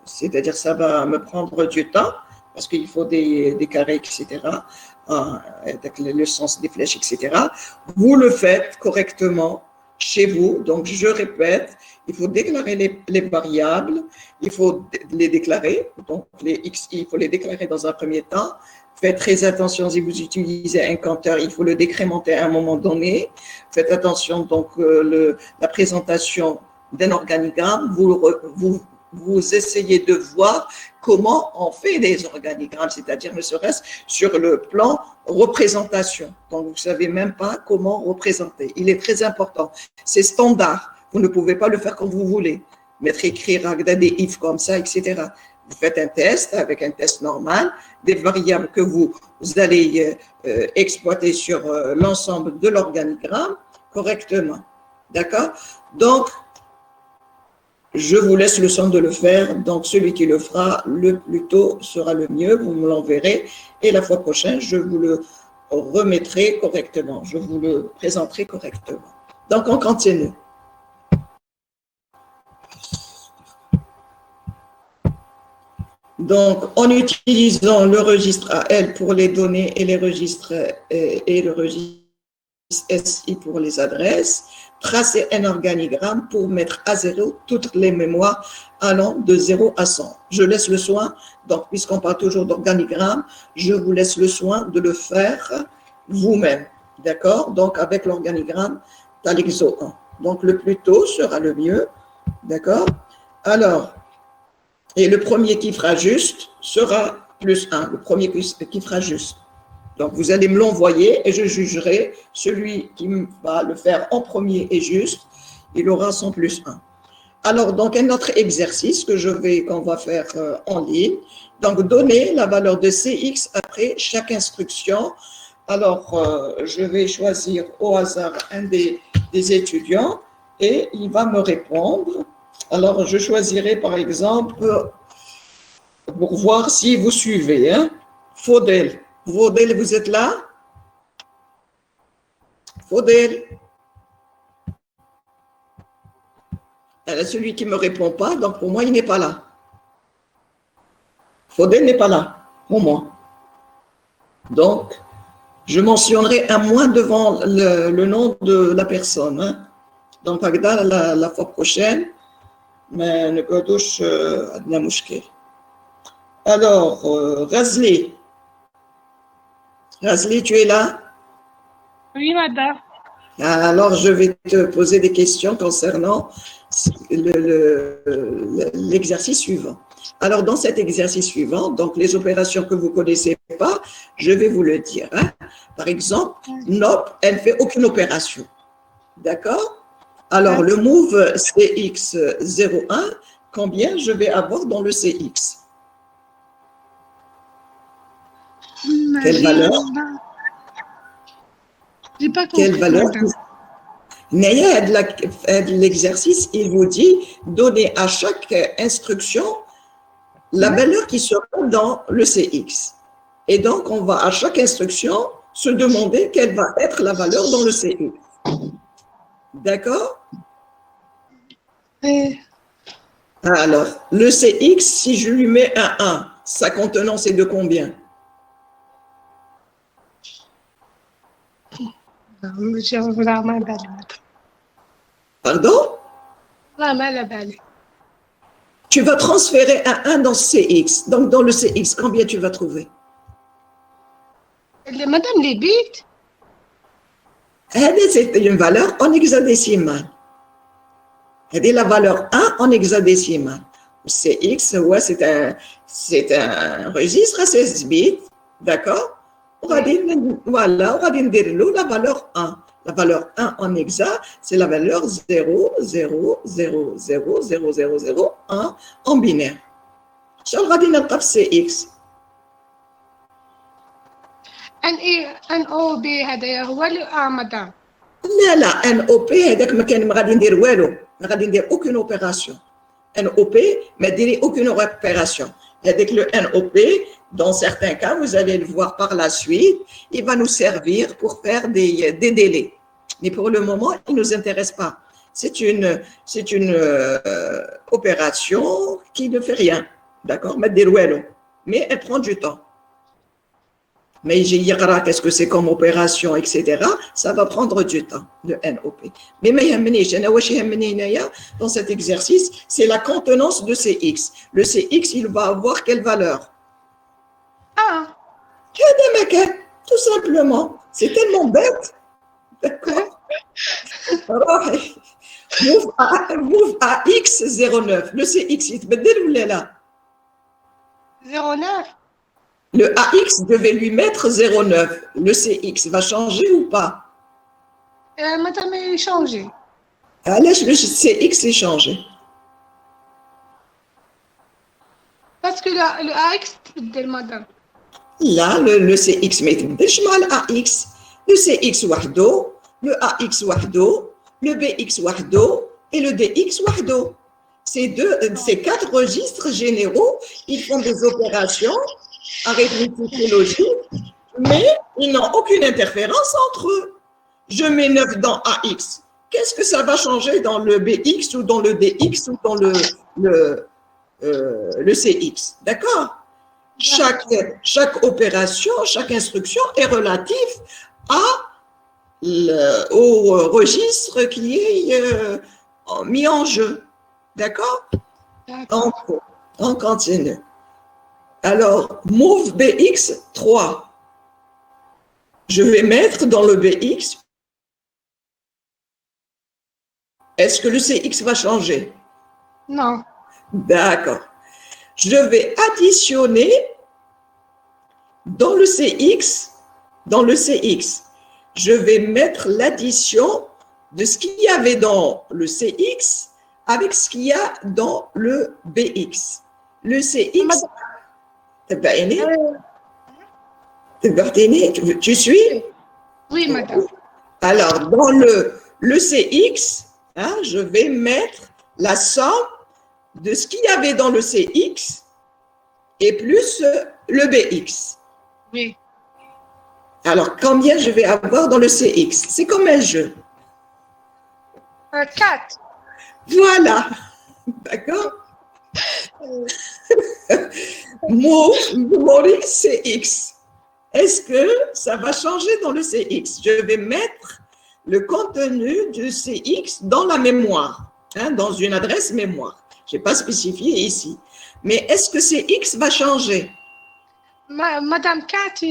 c'est-à-dire ça va me prendre du temps parce qu'il faut des carrés, etc. Avec le sens des flèches, etc. Vous le faites correctement chez vous. Donc, je répète, il faut déclarer les variables, il faut les déclarer. Donc, les xi, il faut les déclarer dans un premier temps. Faites très attention si vous utilisez un compteur, il faut le décrémenter à un moment donné. Faites attention, donc, la présentation d'un organigramme, vous essayez de voir comment on fait des organigrammes, c'est-à-dire ne serait-ce sur le plan représentation. Donc, vous ne savez même pas comment représenter. Il est très important. C'est standard. Vous ne pouvez pas le faire comme vous voulez. Mettre, écrire des if comme ça, etc. Vous faites un test avec un test normal, des variables que vous allez exploiter sur l'ensemble de l'organigramme correctement. D'accord? Donc, je vous laisse le soin de le faire. Donc, celui qui le fera le plus tôt sera le mieux. Vous me l'enverrez. Et la fois prochaine, je vous le remettrai correctement. Je vous le présenterai correctement. Donc, on continue. Donc, en utilisant le registre AL pour les données et les registres et le registre SI pour les adresses, tracer un organigramme pour mettre à zéro toutes les mémoires allant de 0 à 100. Je laisse le soin, donc puisqu'on parle toujours d'organigramme, je vous laisse le soin de le faire vous-même. D'accord? Donc, avec l'organigramme d'Alexo 1. Donc, le plus tôt sera le mieux. D'accord? Alors, et le premier qui fera juste sera plus 1. Le premier qui fera juste. Donc, vous allez me l'envoyer et je jugerai celui qui va le faire en premier et juste. Il aura son plus 1. Alors, donc, un autre exercice qu'on va faire en ligne. Donc, donner la valeur de CX après chaque instruction. Alors, je vais choisir au hasard un des étudiants et il va me répondre. Alors, je choisirai par exemple, pour voir si vous suivez, hein, Faudel. Faudel, vous êtes là? Faudel. Celui qui ne me répond pas, donc pour moi, il n'est pas là. Faudel n'est pas là, pour moi. Donc, je mentionnerai un moins devant le nom de la personne. Hein. Donc, Agda, la fois prochaine, mais ne godouche adna mouchké. Alors, Razli. Razli, tu es là? Oui, madame. Alors, je vais te poser des questions concernant l'exercice suivant. Alors, dans cet exercice suivant, donc les opérations que vous ne connaissez pas, je vais vous le dire. Hein. Par exemple, NOP, elle ne fait aucune opération. D'accord? Alors, le move CX01, combien je vais avoir dans le CX? Quelle valeur? J'ai pas compris. Quelle valeur? L'exercice, il vous dit donner à chaque instruction la valeur qui sera dans le CX. Et donc, on va à chaque instruction se demander quelle va être la valeur dans le CX. D'accord? Alors, le CX, si je lui mets un 1, sa contenance est de combien? Pardon? Tu vas transférer un 1 dans CX. Donc, dans le CX, combien tu vas trouver? Madame, les bits? C'est une valeur en hexadécimal. C'est la valeur 1 en hexadécimal. CX, ouais, c'est un registre à 16 bits. D'accord? Voilà, on va dire la valeur 1. La valeur 1 en hexa, c'est la valeur 0, 0, 0, 0, 0, 0, 0, 1 en binaire. Je vais dire que c'est CX. NOB هذا هو اللي مدام. لا NOP هذاك ما كان ما غادي ندير والو، ما غادي ندير aucune opération. NOP ما ديري aucune opération. Avec le NOP, dans certains cas, vous allez le voir par la suite, il va nous servir pour faire des délais. Mais pour le moment, il ne nous intéresse pas. C'est une opération qui ne fait rien. D'accord? Mais elle prend du temps. Mais qu'est-ce que c'est comme opération, etc. Ça va prendre du temps, le NOP. Mais dans cet exercice, c'est la contenance de CX. Le CX, il va avoir quelle valeur? Tout simplement. C'est tellement bête. D'accord? Move à X09. Le CX, il te met là. 09. Le AX devait lui mettre 0,9. Le CX va changer ou pas? Madame, il a changé. Allez, le CX est changé. Parce que le AX, c'est madame. Là, le CX met le AX. Le CX wahdo, le AX wahdo, le BX wahdo et le DX wahdo. ces 4 registres généraux, ils font des opérations arithmétiques et logiques, mais ils n'ont aucune interférence entre eux. Je mets 9 dans AX. Qu'est-ce que ça va changer dans le BX ou dans le DX ou dans le CX? D'accord? Chaque opération, chaque instruction est relative au registre qui est mis en jeu. D'accord? En continu. Alors, move BX 3. Je vais mettre dans le BX. Est-ce que le CX va changer? Non. D'accord. Je vais additionner dans le CX, je vais mettre l'addition de ce qu'il y avait dans le CX avec ce qu'il y a dans le BX. Le CX, tu suis? Oui, madame. Alors, dans le CX, hein, je vais mettre la somme de ce qu'il y avait dans le CX et plus le BX. Oui. Alors, combien je vais avoir dans le CX? C'est comme un jeu. 4. Voilà. D'accord? Move CX. Est-ce que ça va changer dans le CX? Je vais mettre le contenu du CX dans la mémoire, hein, dans une adresse mémoire. Je n'ai pas spécifié ici. Mais est-ce que CX va changer? Madame 4,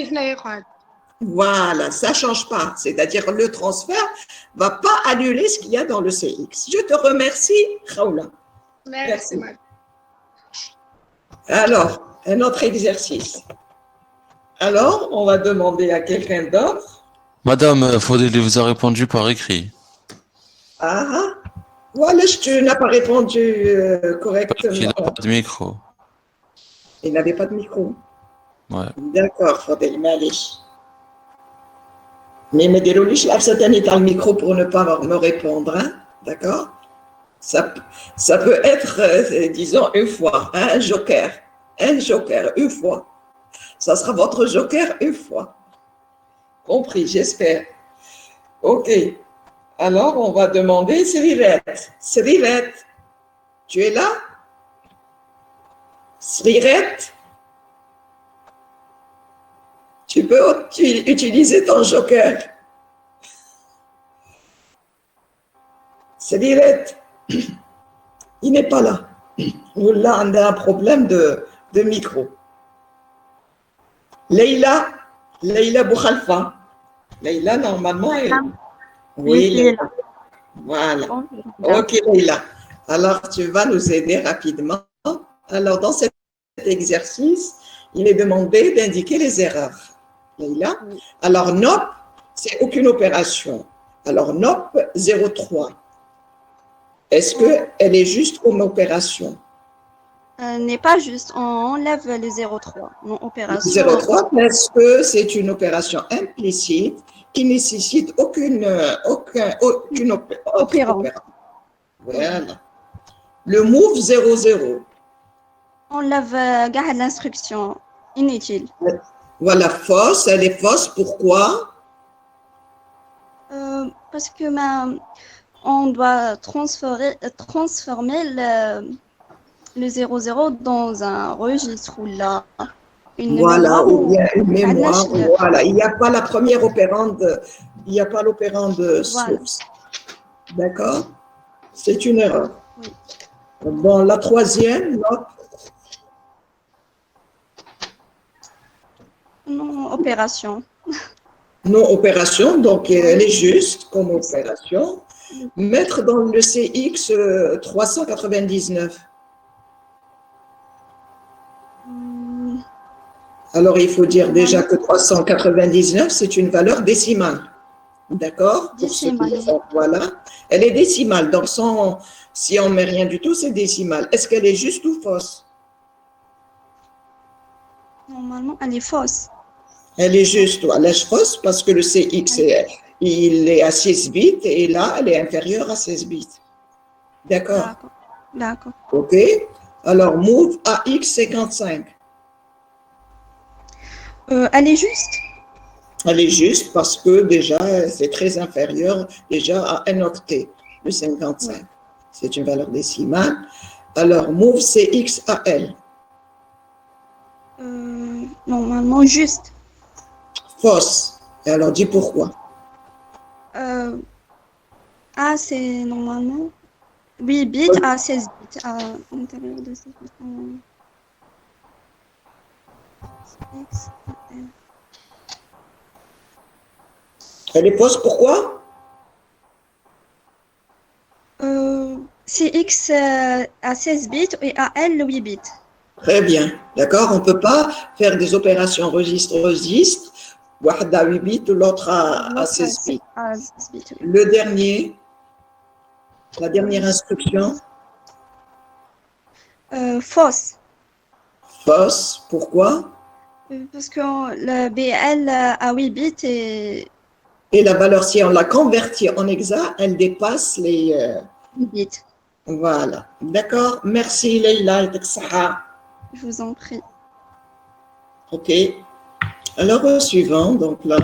Voilà, ça ne change pas. C'est-à-dire le transfert ne va pas annuler ce qu'il y a dans le CX. Je te remercie, Raoula. Merci, madame. Alors, un autre exercice. Alors, on va demander à quelqu'un d'autre. Madame Faudel vous a répondu par écrit. Ah, voilà, tu n'as pas répondu correctement. Il n'a pas de micro. Il n'avait pas de micro. Ouais. D'accord, Fadel, معليش. Mais me déroulez là, ça tenait dans le micro pour ne pas me répondre, hein? D'accord? Ça peut être, disons, une fois, hein, un joker, une fois. Ça sera votre joker une fois. Compris, j'espère. OK. Alors, on va demander Sriret. Sriret, tu es là? Sriret? Tu peux utiliser ton joker. Sriret, il n'est pas là. Là, on a un problème de micro. Leïla Boukhalfa. Leïla, normalement, elle... Oui, Leïla. Voilà. OK, Leïla. Alors, tu vas nous aider rapidement. Alors, dans cet exercice, il est demandé d'indiquer les erreurs. Leïla. Alors, NOP, c'est aucune opération. Alors, NOP 03. Est-ce qu'elle est juste comme opération? N'est pas juste, on enlève le 0,3. Non, opération. 0,3 parce que c'est une opération implicite qui nécessite aucune Opérant. Voilà. Le move 0,0. On enlève garde l'instruction inutile. Voilà, fausse. Elle est fausse. Pourquoi? Parce que on doit transformer le 00 dans un registre ou là. Voilà, ou bien une mémoire. Voilà, il n'y a pas la première opérande, il n'y a pas l'opérande source. D'accord? C'est une erreur. Oui. Bon, la troisième, là. Non, opération. Non, opération, donc elle est juste comme opération. Mettre dans le CX 399. Alors, il faut dire déjà que 399, c'est une valeur décimale. D'accord? Décimale. Voilà. Elle est décimale. Donc, si on ne met rien du tout, c'est décimale. Est-ce qu'elle est juste ou fausse? Normalement, elle est fausse. Elle est juste, elle est fausse parce que le CX, il est à 6 bits et là, elle est inférieure à 16 bits. D'accord? D'accord. OK? Alors, move AX55. Elle est juste. Elle est juste parce que déjà, c'est très inférieur déjà à un octet, le 55. C'est une valeur décimale. Alors, move CXAL. Normalement juste. Fausse. Et alors, dis pourquoi. A, c'est normalement 8 bits à 16 bits à l'intérieur de 16 bits. X, L. Elle est fausse, pourquoi? CX à 16 bits et AL 8 bits. Très bien. D'accord? On ne peut pas faire des opérations registre-registre, واحد à 8 bits, l'autre à 16 bits. À 16 bits, oui. Le dernier, la dernière instruction, Fausse. fausse. Pourquoi? Parce que le BL à 8 bits et Et la valeur, si on la convertit en hexa, elle dépasse les... 8 bits. Voilà. D'accord? Merci, Leïla. يعطيك الصحة. Je vous en prie. OK. Alors, suivant, donc là,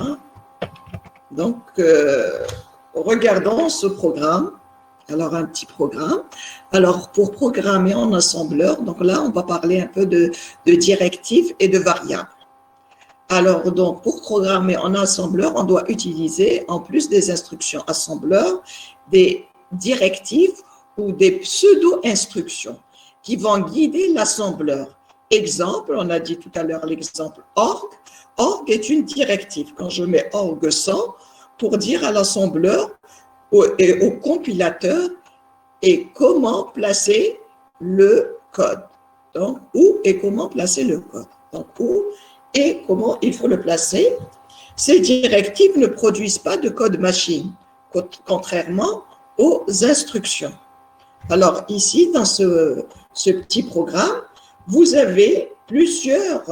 donc, regardons ce programme. Alors, un petit programme. Alors, pour programmer en assembleur, donc là, on va parler un peu de directives et de variables. Alors, donc, pour programmer en assembleur, on doit utiliser, en plus des instructions assembleur, des directives ou des pseudo-instructions qui vont guider l'assembleur. Exemple, on a dit tout à l'heure l'exemple org. Org est une directive. Quand je mets org 100 pour dire à l'assembleur et au compilateur et comment placer le code. Donc, où et comment placer le code. Donc, où et comment il faut le placer. Ces directives ne produisent pas de code machine, contrairement aux instructions. Alors, ici, dans ce petit programme, vous avez plusieurs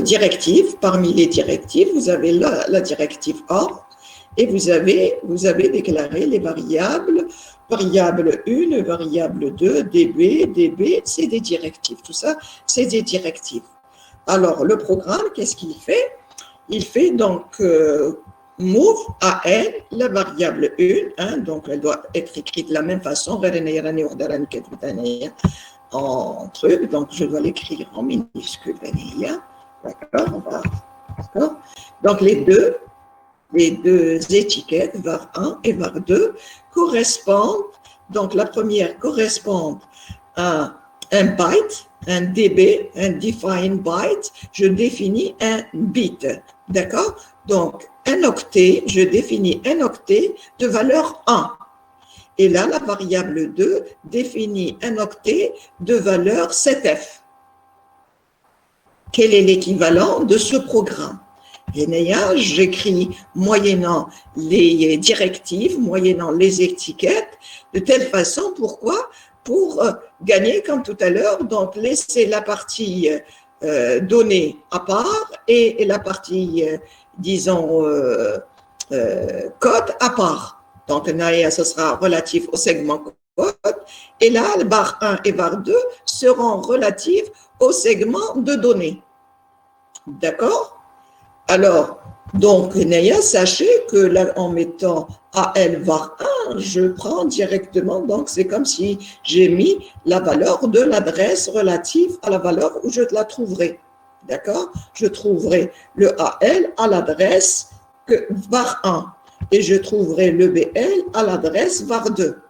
directives. Parmi les directives, vous avez la directive OR et vous avez déclaré les variables, variable 1, variable 2, DB, c'est des directives. Tout ça, c'est des directives. Alors, le programme, qu'est-ce qu'il fait? Il fait donc move AL, la variable 1, donc elle doit être écrite de la même façon, en truc, donc je dois l'écrire en minuscule, d'accord, d'accord. Donc les deux étiquettes, var 1 et var 2, correspondent, donc la première correspond à un byte, un DB, un define byte, je définis un bit, d'accord? Donc, un octet, je définis un octet de valeur 1. Et là, la variable 2 définit un octet de valeur 7F. Quel est l'équivalent de ce programme? J'écris moyennant les directives, moyennant les étiquettes, de telle façon, pourquoi? Pour gagner, comme tout à l'heure, donc laisser la partie donnée à part et la partie, disons, code à part. Donc, ce sera relatif au segment code. Et là, var 1 et var 2 seront relatifs au segment de données. D'accord? Alors, donc, sachez que là, en mettant AL var 1, je prends directement, donc c'est comme si j'ai mis la valeur de l'adresse relative à la valeur où je la trouverai. D'accord? Je trouverai le AL à l'adresse var 1 et je trouverai le BL à l'adresse var 2.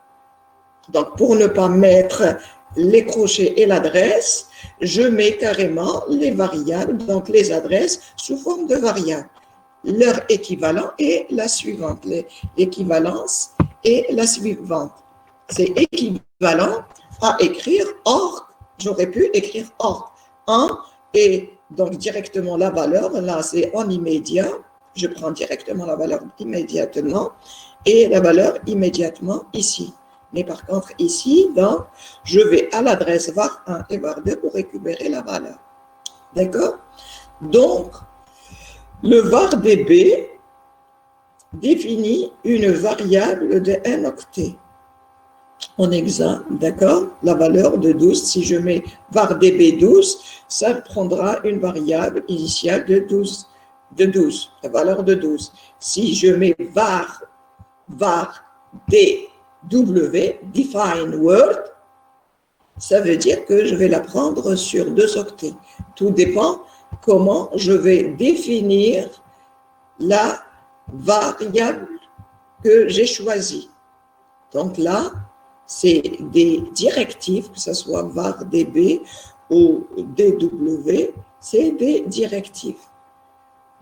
Donc, pour ne pas mettre les crochets et l'adresse, je mets carrément les variables, donc les adresses, sous forme de variables. Leur équivalent est la suivante. L'équivalence est la suivante. C'est équivalent à écrire OR. J'aurais pu écrire OR 1 et donc directement la valeur, là c'est en immédiat. Je prends directement la valeur immédiatement et la valeur immédiatement ici. Mais par contre, ici, donc, je vais à l'adresse var 1 et var 2 pour récupérer la valeur. D'accord? Donc, le var DB définit une variable de n octet. En exemple, d'accord, la valeur de 12, si je mets var db 12, ça prendra une variable initiale de 12, la valeur de 12. Si je mets var dw, define word, ça veut dire que je vais la prendre sur 2 octets. Tout dépend comment je vais définir la variable que j'ai choisie. Donc là, c'est des directives, que ce soit var db ou dw, c'est des directives.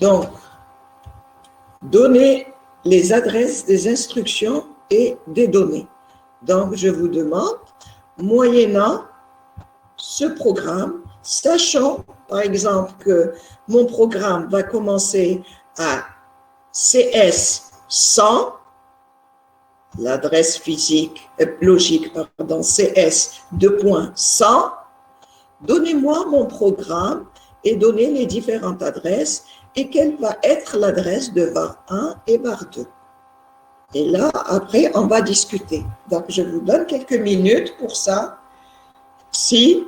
Donc, donner les adresses des instructions et des données. Donc, je vous demande, moyennant ce programme, sachant par exemple que mon programme va commencer à CS 100, l'adresse logique, CS 2.100, donnez-moi mon programme et donnez les différentes adresses et quelle va être l'adresse de var 1 et var 2. Et là, après, on va discuter. Donc, je vous donne quelques minutes pour ça, si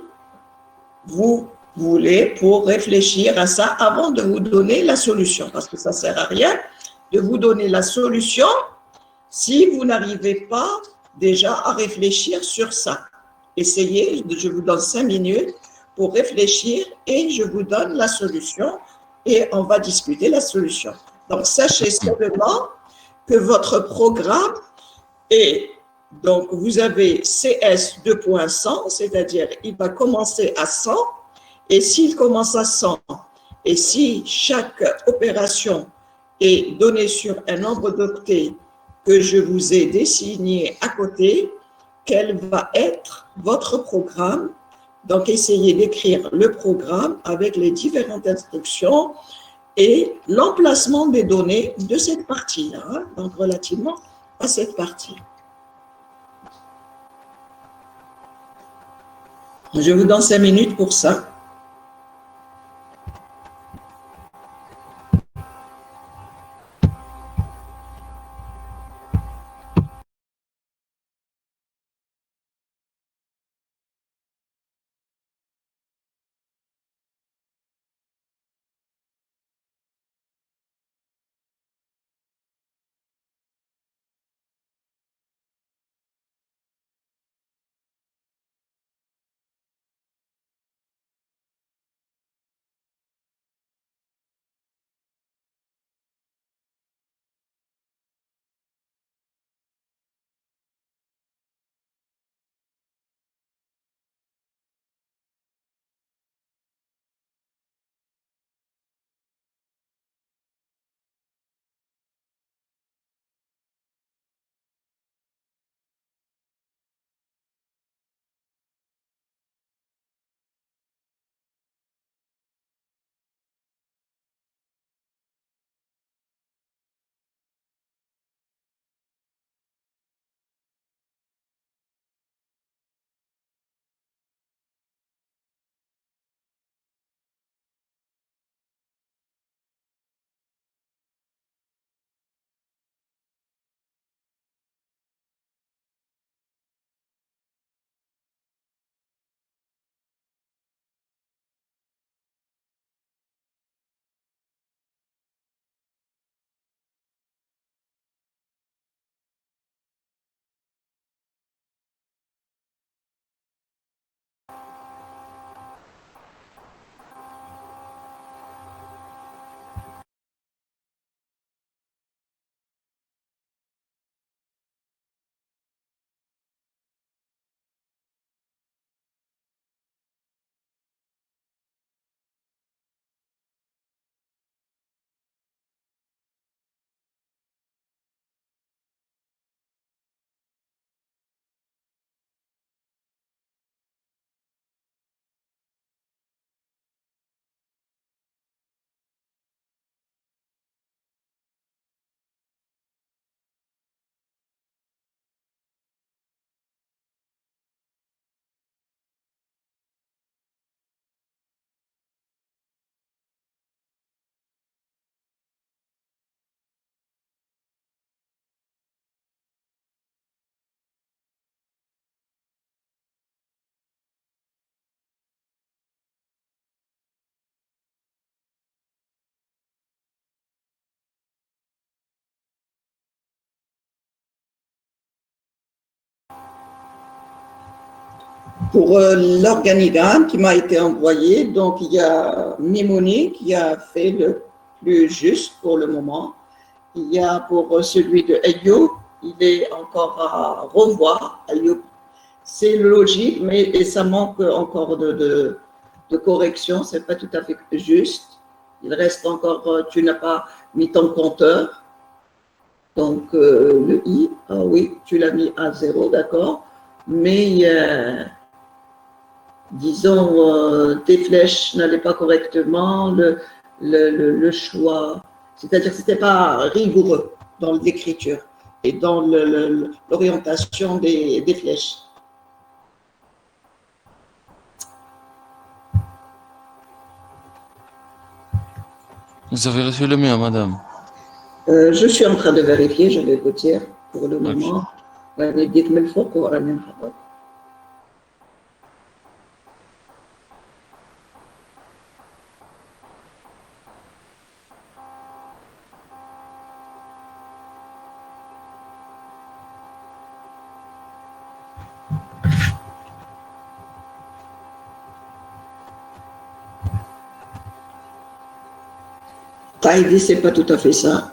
vous voulez, pour réfléchir à ça avant de vous donner la solution, parce que ça ne sert à rien de vous donner la solution si vous n'arrivez pas déjà à réfléchir sur ça. Essayez, je vous donne 5 minutes pour réfléchir et je vous donne la solution et on va discuter la solution. Donc, sachez seulement que votre programme est, donc vous avez CS 2.100, c'est-à-dire il va commencer à 100 et s'il commence à 100 et si chaque opération est donnée sur un nombre d'octets que je vous ai désigné à côté, quel va être votre programme. Donc, essayez d'écrire le programme avec les différentes instructions et l'emplacement des données de cette partie-là, hein, donc relativement à cette partie. Je vous donne 5 minutes pour ça. Pour l'organigramme qui m'a été envoyé, donc il y a Mimouni qui a fait le plus juste pour le moment. Il y a pour celui de Ayoub, il est encore à revoir. Ayoub, c'est logique, mais ça manque encore de correction, c'est pas tout à fait juste. Il reste encore, tu n'as pas mis ton compteur. Donc le I, ah oui, tu l'as mis à 0, d'accord. Mais disons, tes flèches n'allaient pas correctement, le choix, c'est-à-dire que ce n'était pas rigoureux dans l'écriture et dans l'orientation des flèches. Vous avez reçu le mien, madame. Je suis en train de vérifier, je vais vous dire pour le moment. Dites-moi le faux pour Alain. Taïdi, c'est pas tout à fait ça.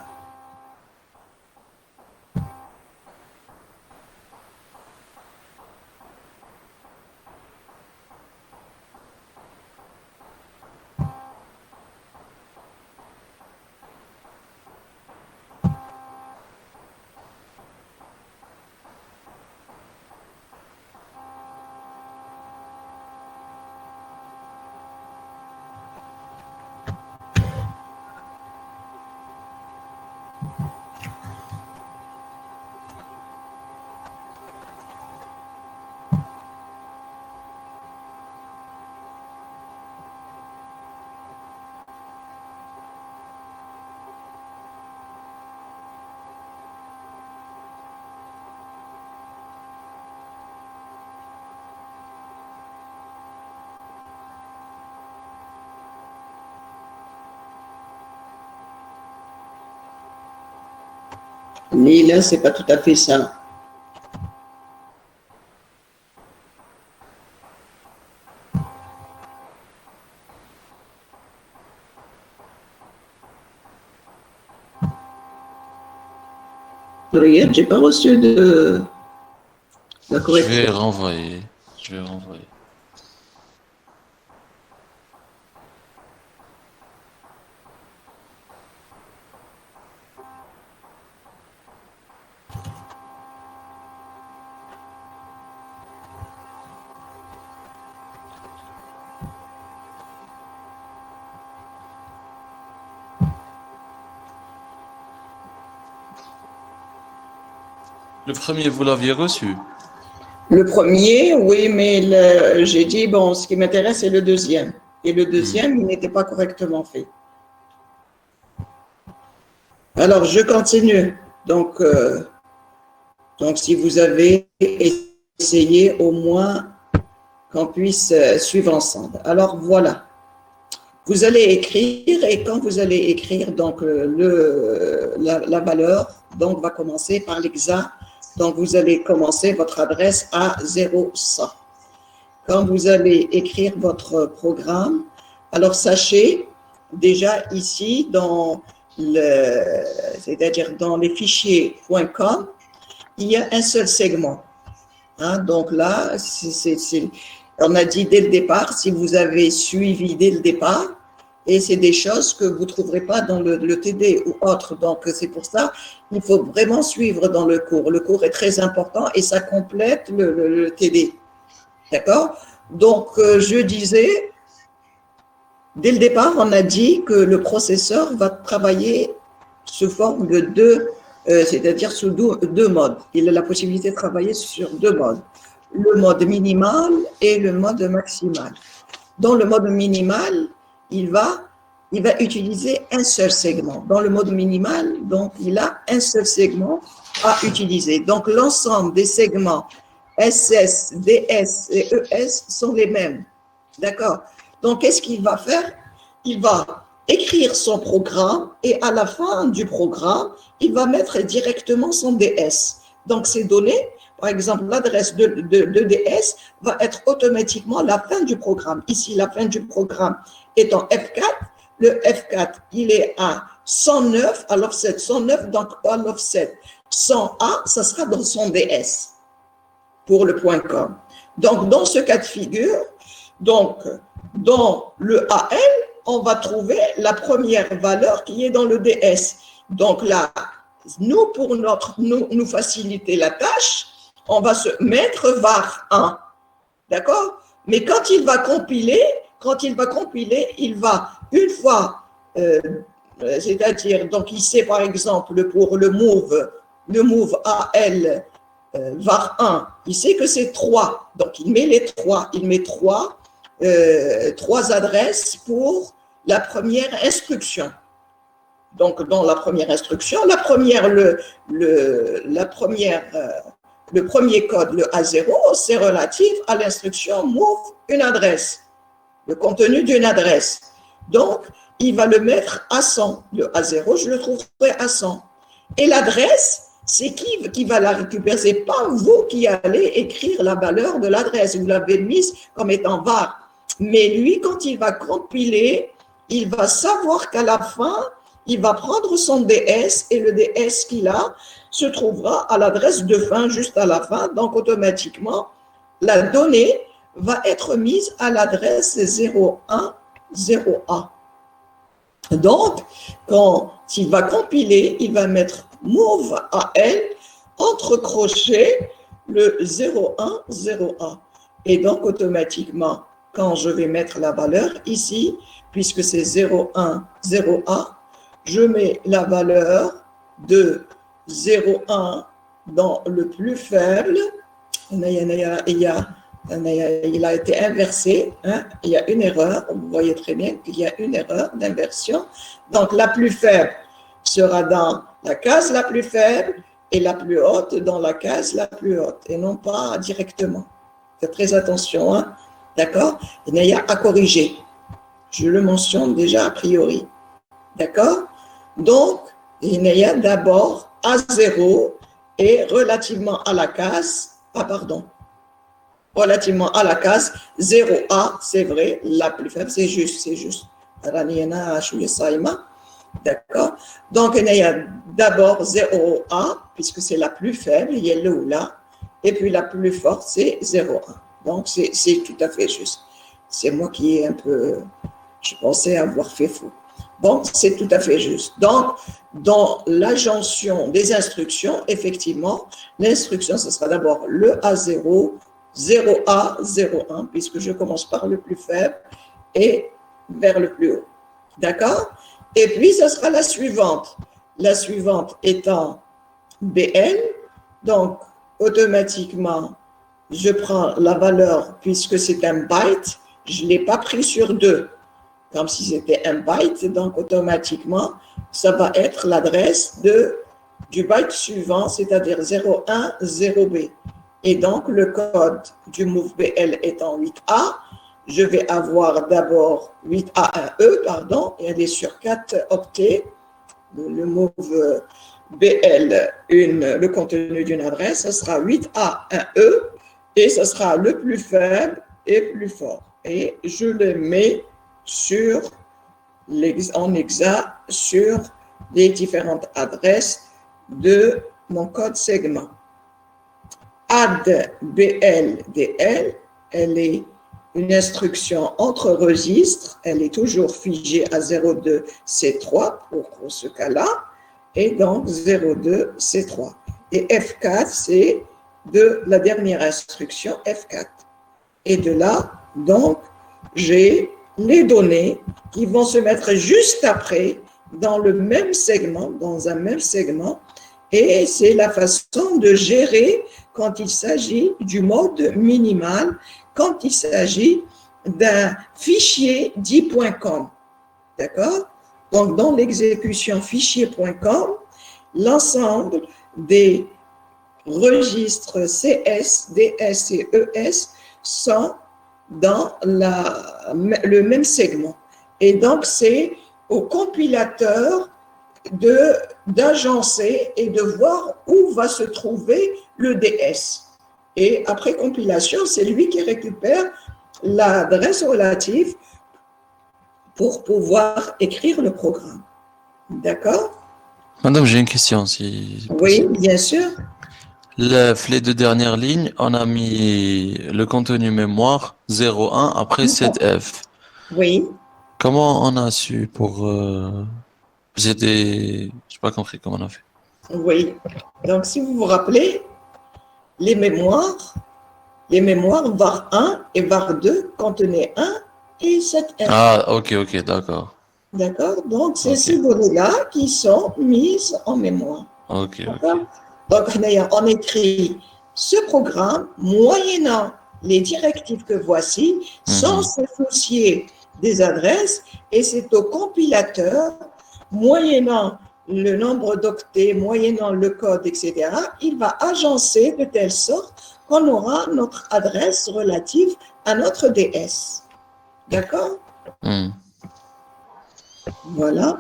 Mais là, c'est pas tout à fait ça. Regarde, j'ai pas reçu de la Je correction. vais renvoyer. Je vais renvoyer. Le premier, vous l'aviez reçu. Le premier, oui, mais j'ai dit, bon, ce qui m'intéresse, c'est le deuxième. Et le deuxième, il n'était pas correctement fait. Alors, je continue. Donc, si vous avez essayé, au moins qu'on puisse suivre ensemble. Alors, voilà. Vous allez écrire, et quand vous allez écrire donc la valeur, donc va commencer par l'exact. Donc, vous allez commencer votre adresse à 0100. Quand vous allez écrire votre programme, alors sachez déjà ici, c'est-à-dire dans les fichiers .com, il y a un seul segment. Hein, donc là, on a dit dès le départ, si vous avez suivi dès le départ, et c'est des choses que vous ne trouverez pas dans le TD ou autre. Donc, c'est pour ça qu'il faut vraiment suivre dans le cours. Le cours est très important et ça complète le TD. D'accord? Donc, je disais, dès le départ, on a dit que le processeur va travailler sous forme de c'est-à-dire sous deux modes. Il a la possibilité de travailler sur deux modes. Le mode minimal et le mode maximal. Dans le mode minimal, il va utiliser un seul segment. Dans le mode minimal, donc, il a un seul segment à utiliser. Donc, l'ensemble des segments SS, DS et ES sont les mêmes. D'accord? Donc, qu'est-ce qu'il va faire? Il va écrire son programme et à la fin du programme, il va mettre directement son DS. Donc, ces données, par exemple, l'adresse de DS va être automatiquement la fin du programme. Ici, la fin du programme est en F4. Le F4, il est à 109 à l'offset 109, donc à l'offset 100A, ça sera dans son DS pour le point .com. Donc, dans ce cas de figure, donc, dans le AL, on va trouver la première valeur qui est dans le DS. Donc là, nous, pour nous faciliter la tâche, on va se mettre var 1. D'accord? Mais quand il va compiler, il va une fois, c'est-à-dire, donc il sait par exemple pour le move AL var 1, il sait que c'est 3. Donc il met les 3, il met 3 adresses pour la première instruction. Donc, dans la première instruction, le premier code, le A0, c'est relatif à l'instruction move une adresse, le contenu d'une adresse. Donc, il va le mettre à 100. Le A0, je le trouverai à 100. Et l'adresse, c'est qui va la récupérer? Ce n'est pas vous qui allez écrire la valeur de l'adresse. Vous l'avez mise comme étant var. Mais lui, quand il va compiler, il va savoir qu'à la fin, il va prendre son DS et le DS qu'il a se trouvera à l'adresse de fin, juste à la fin. Donc, automatiquement, la donnée va être mise à l'adresse 010A. Donc, quand il va compiler, il va mettre move AL entre crochets le 010A. Et donc, automatiquement, quand je vais mettre la valeur ici, puisque c'est 010A, je mets la valeur de 0,1 dans le plus faible. Il a été inversé. Hein? Il y a une erreur. Vous voyez très bien qu'il y a une erreur d'inversion. Donc, la plus faible sera dans la case la plus faible et la plus haute dans la case la plus haute et non pas directement. Faites très attention. Hein? D'accord? Il n'y a à corriger. Je le mentionne déjà a priori. D'accord? Donc, il y a d'abord A0 et relativement à la case, relativement à la case 0A, c'est vrai, la plus faible, c'est juste. D'accord? Donc, il y a d'abord 0A, puisque c'est la plus faible, il y a le ou là, et puis la plus forte, c'est 0,1. Donc, c'est tout à fait juste. C'est moi qui ai un peu, je pensais avoir fait faux. Bon, c'est tout à fait juste. Donc, dans l'ajonction des instructions, effectivement, l'instruction, ce sera d'abord le A0, 0A, 0,1, puisque je commence par le plus faible et vers le plus haut. D'accord? Et puis, ce sera la suivante. La suivante étant BL. Donc, automatiquement, je prends la valeur, puisque c'est un byte, je ne l'ai pas pris sur 2. Comme si c'était un byte, donc automatiquement, ça va être l'adresse du byte suivant, c'est-à-dire 010B. Et donc, le code du move BL étant 8A, je vais avoir d'abord 8A1E, pardon, et elle est sur 4 octets. Le move BL, le contenu d'une adresse, ça sera 8A1E, et ça sera le plus faible et plus fort. Et je le mets en hexa sur les différentes adresses de mon code segment. Add BLDL, elle est une instruction entre registres, elle est toujours figée à 02C3 pour ce cas-là, et donc 02C3. Et F4, c'est de la dernière instruction F4. Et de là, donc, j'ai les données qui vont se mettre juste après dans un même segment, et c'est la façon de gérer quand il s'agit du mode minimal, quand il s'agit d'un fichier dit.com. D'accord? Donc, dans l'exécution fichier.com, l'ensemble des registres CS, DS et ES sont dans le même segment. Et donc, c'est au compilateur d'agencer et de voir où va se trouver le DS. Et après compilation, c'est lui qui récupère l'adresse relative pour pouvoir écrire le programme. D'accord? Madame, j'ai une question, si Oui, possible. bien sûr. Les deux dernières lignes, on a mis le contenu mémoire 01 après 7F. Oui, Comment on a su pour... J'ai pas compris comment on a fait. oui. Donc, si vous vous rappelez, les mémoires var 1 et var 2 contenaient 1 et 7F. Ah, ok, d'accord. D'accord? Donc, c'est Ok, ces données-là qui sont mises en mémoire. ok. D'accord? Donc, on écrit ce programme moyennant les directives que voici, sans Mhm. se soucier des adresses, et c'est au compilateur, moyennant le nombre d'octets, moyennant le code, etc., il va agencer de telle sorte qu'on aura notre adresse relative à notre DS. D'accord? Mhm. Voilà.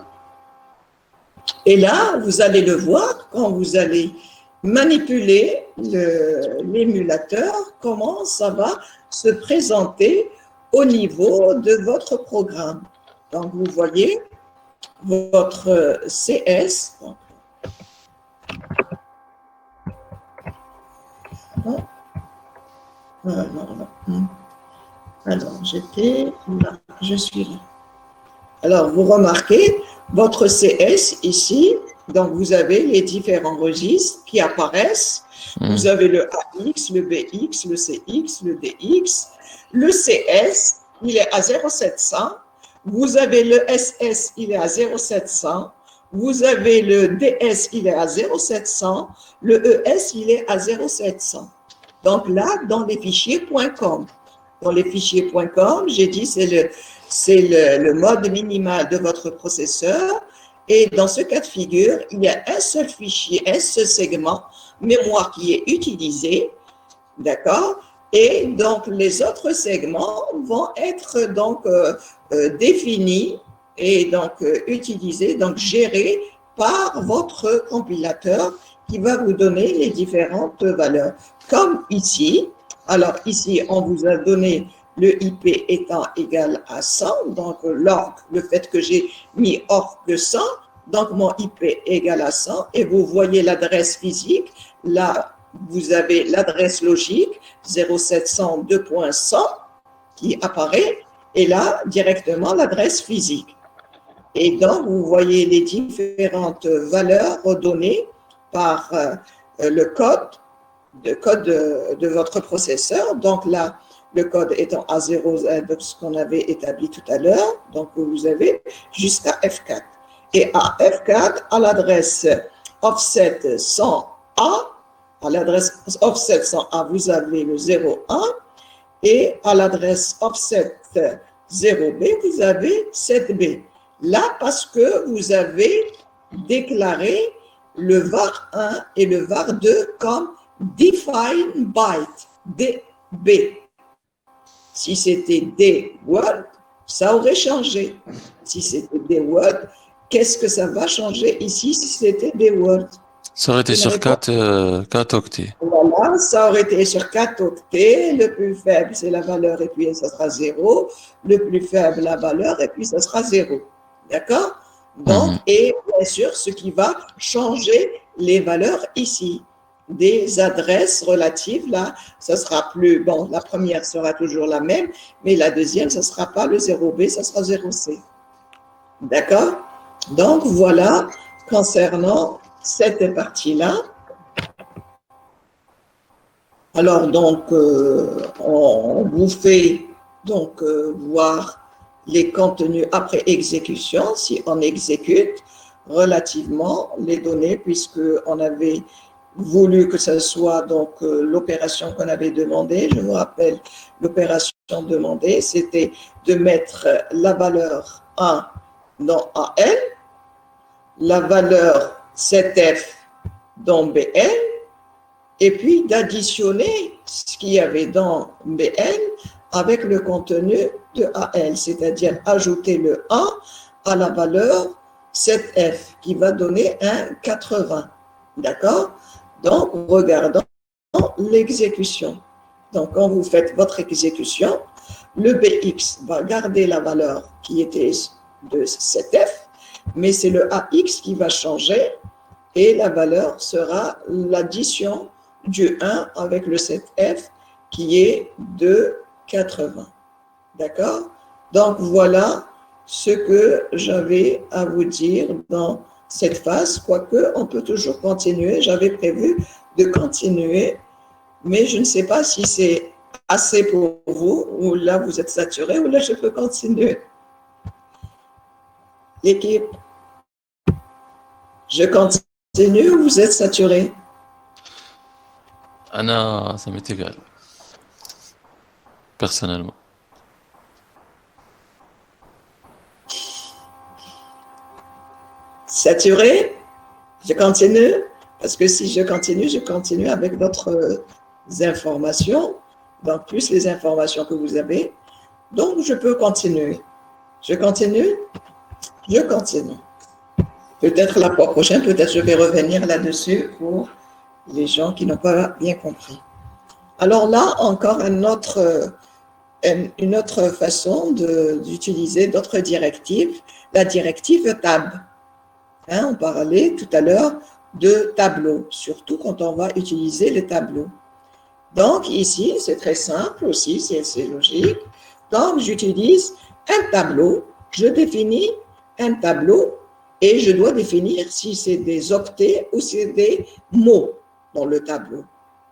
Et là, vous allez le voir quand vous allez manipuler l'émulateur, comment ça va se présenter au niveau de votre programme. Donc, vous voyez votre CS. Alors, j'étais là, je suis là. Alors, vous remarquez votre CS ici, donc vous avez les différents registres qui apparaissent. Vous avez le AX, le BX, le CX, le DX. Le CS, il est à 0,700. Vous avez le SS, il est à 0,700. Vous avez le DS, il est à 0,700. Le ES, il est à 0,700. Donc là, dans les fichiers .com. Dans les fichiers .com, j'ai dit c'est le mode minimal de votre processeur. Et dans ce cas de figure, il y a un seul fichier, un seul segment mémoire qui est utilisé, d'accord? Et donc, les autres segments vont être donc définis et donc utilisés, donc gérés par votre compilateur qui va vous donner les différentes valeurs. Comme ici, alors ici, on vous a donné le IP étant égal à 100, donc l'org, le fait que j'ai mis org de 100, donc mon IP est égal à 100, et vous voyez l'adresse physique, là vous avez l'adresse logique 0702.100 qui apparaît, et là directement l'adresse physique. Et donc vous voyez les différentes valeurs redonnées par le code de votre processeur. Donc là, le code étant A0, ce qu'on avait établi tout à l'heure, donc vous avez jusqu'à F4. Et à F4, à l'adresse offset 100A, à l'adresse offset 100A, vous avez le 01, et à l'adresse offset 0B, vous avez 7B. Là, parce que vous avez déclaré le var 1 et le var 2 comme define byte, DB. Si c'était D-word, ça aurait changé. Si c'était D-word, qu'est-ce que ça va changer ici si c'était D-word? Ça aurait été sur 4 octets. Voilà, ça aurait été sur 4 octets. Le plus faible, c'est la valeur, et puis ça sera 0. Le plus faible, la valeur, et puis ça sera 0. D'accord? Donc, et bien sûr, ce qui va changer les valeurs ici, des adresses relatives, là, ça sera plus, bon, la première sera toujours la même, mais la deuxième, ça ne sera pas le 0B, ça sera 0C. D'accord? Donc, voilà, concernant cette partie-là. Alors, donc, on vous fait donc voir les contenus après exécution, si on exécute relativement les données, puisqu'on avait voulu que ce soit donc l'opération qu'on avait demandée. Je vous rappelle, l'opération demandée, c'était de mettre la valeur 1 dans AL, la valeur 7F dans BL, et puis d'additionner ce qu'il y avait dans BL avec le contenu de AL, c'est-à-dire ajouter le 1 à la valeur 7F, qui va donner un 80. D'accord? Donc, regardons l'exécution. Donc, quand vous faites votre exécution, le BX va garder la valeur qui était de 7F, mais c'est le AX qui va changer et la valeur sera l'addition du 1 avec le 7F qui est de 80. D'accord? Donc, voilà ce que j'avais à vous dire dans cette phase, quoique on peut toujours continuer. J'avais prévu de continuer, mais je ne sais pas si c'est assez pour vous, ou là vous êtes saturé, ou là je peux continuer. L'équipe, je continue ou vous êtes saturé? Anna, ça m'est égal. Personnellement. Saturé? Je continue? Parce que si je continue avec d'autres informations, donc plus les informations que vous avez. Donc, je peux continuer. Je continue? Je continue. Peut-être la fois prochaine, peut-être je vais revenir là-dessus pour les gens qui n'ont pas bien compris. Alors là, encore une autre façon d'utiliser d'autres directives, la directive TAB. Hein, on parlait tout à l'heure de tableaux, surtout quand on va utiliser les tableaux. Donc ici, c'est très simple aussi, c'est logique. Donc j'utilise un tableau, je définis un tableau et je dois définir si c'est des octets ou c'est des mots dans le tableau.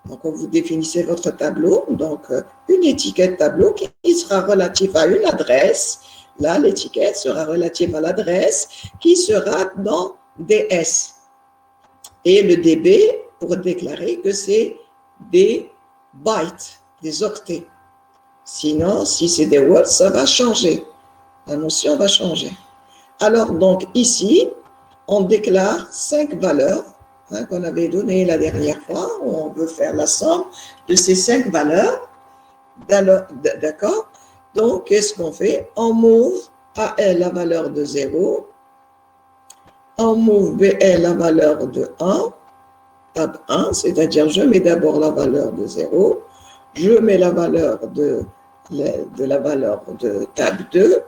Donc quand vous définissez votre tableau, donc une étiquette tableau qui sera relative à une adresse. Là, l'étiquette sera relative à l'adresse qui sera dans DS. Et le DB pour déclarer que c'est des bytes, des octets. Sinon, si c'est des words, ça va changer. La notion va changer. Alors, donc, ici, on déclare 5 valeurs qu'on avait données la dernière fois. On veut faire la somme de ces 5 valeurs. D'accord? Donc, qu'est-ce qu'on fait? On move AL la valeur de 0. On move BL la valeur de 1. Tab 1, c'est-à-dire je mets d'abord la valeur de 0. Je mets la valeur de la valeur de tab 2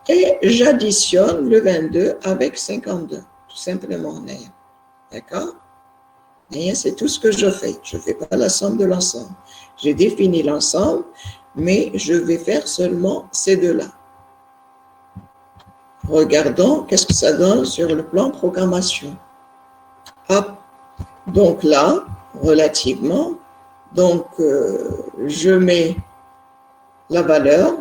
et j'additionne le 22 avec 52. Tout simplement, d'accord? Et c'est tout ce que je fais. Je ne fais pas la somme de l'ensemble. J'ai défini l'ensemble, mais je vais faire seulement ces deux-là. Regardons qu'est-ce que ça donne sur le plan programmation. Hop. Donc là, relativement, donc je mets la valeur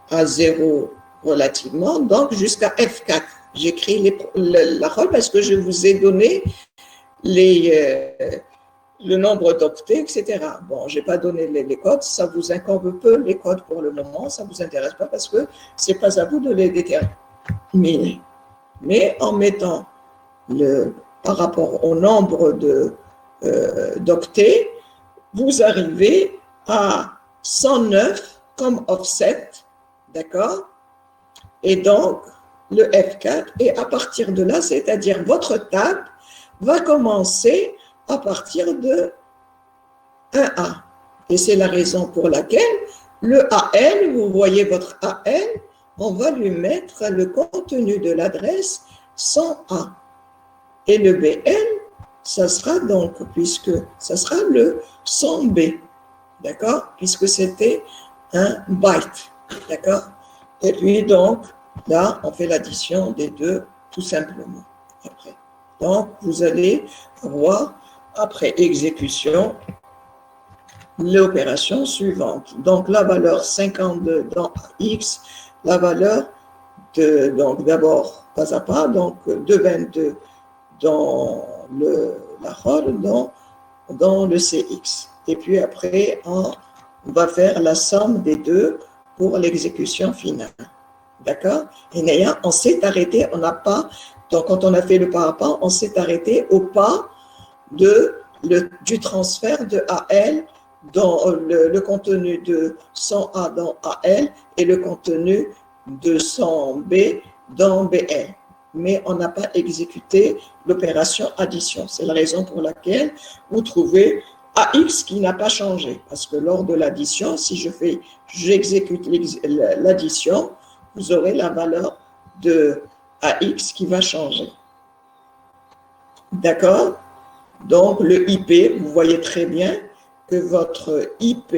à 0 relativement, donc jusqu'à F4. J'écris la rôle parce que je vous ai donné le nombre d'octets, etc. Bon, je n'ai pas donné les codes, ça vous incombe peu les codes pour le moment, ça ne vous intéresse pas parce que ce n'est pas à vous de les déterminer. Mais en mettant par rapport au nombre d'octets, vous arrivez à 109 comme offset, d'accord? Et donc, le F4, et à partir de là, c'est-à-dire votre table va commencer à partir de 1A. Et c'est la raison pour laquelle le AL, vous voyez votre AL, on va lui mettre le contenu de l'adresse 100A. Et le BL, ça sera donc, puisque ça sera le 100B, d'accord? Puisque c'était un byte, d'accord? Et puis donc, là, on fait l'addition des deux, tout simplement, après. Donc, vous allez avoir, après exécution, l'opération suivante. Donc, la valeur 52 dans X, la valeur de, donc d'abord, pas à pas, donc de 22 dans la rôle, dans le CX. Et puis après, on va faire la somme des deux pour l'exécution finale. D'accord? Et d'ailleurs, on s'est arrêté, on n'a pas, donc quand on a fait le pas à pas, on s'est arrêté au pas du transfert de AL dans le contenu de 100A dans AL et le contenu de 100B dans BL. Mais on n'a pas exécuté l'opération addition. C'est la raison pour laquelle vous trouvez AX qui n'a pas changé. Parce que lors de l'addition, si j'exécute l'addition, vous aurez la valeur de AX qui va changer. D'accord? Donc, le IP, vous voyez très bien que votre IP,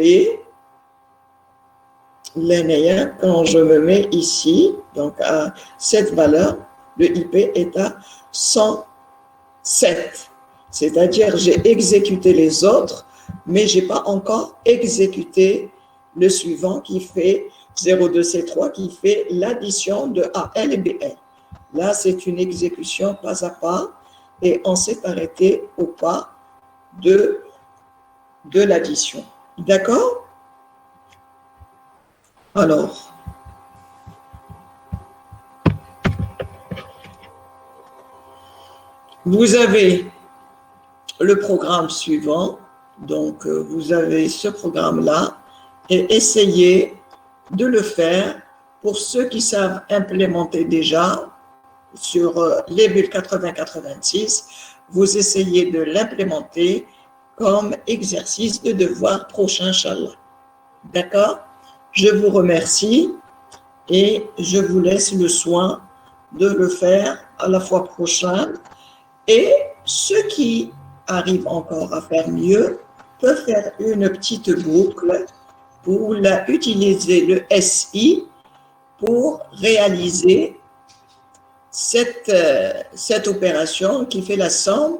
linéaire, quand je me mets ici, donc à cette valeur, le IP est à 107. C'est-à-dire, j'ai exécuté les autres, mais je n'ai pas encore exécuté le suivant qui fait 02C3, qui fait l'addition de AL et BL. Là, c'est une exécution pas à pas, et on s'est arrêté au pas de l'addition. D'accord? Alors, vous avez le programme suivant. Donc, vous avez ce programme-là et essayez de le faire pour ceux qui savent implémenter déjà sur les bulles 80-86. Vous essayez de l'implémenter comme exercice de devoir prochain, Inch'Allah. D'accord? Je vous remercie et je vous laisse le soin de le faire à la fois prochaine. Et ceux qui arrivent encore à faire mieux peuvent faire une petite boucle pour utiliser le SI pour réaliser cette opération qui fait la somme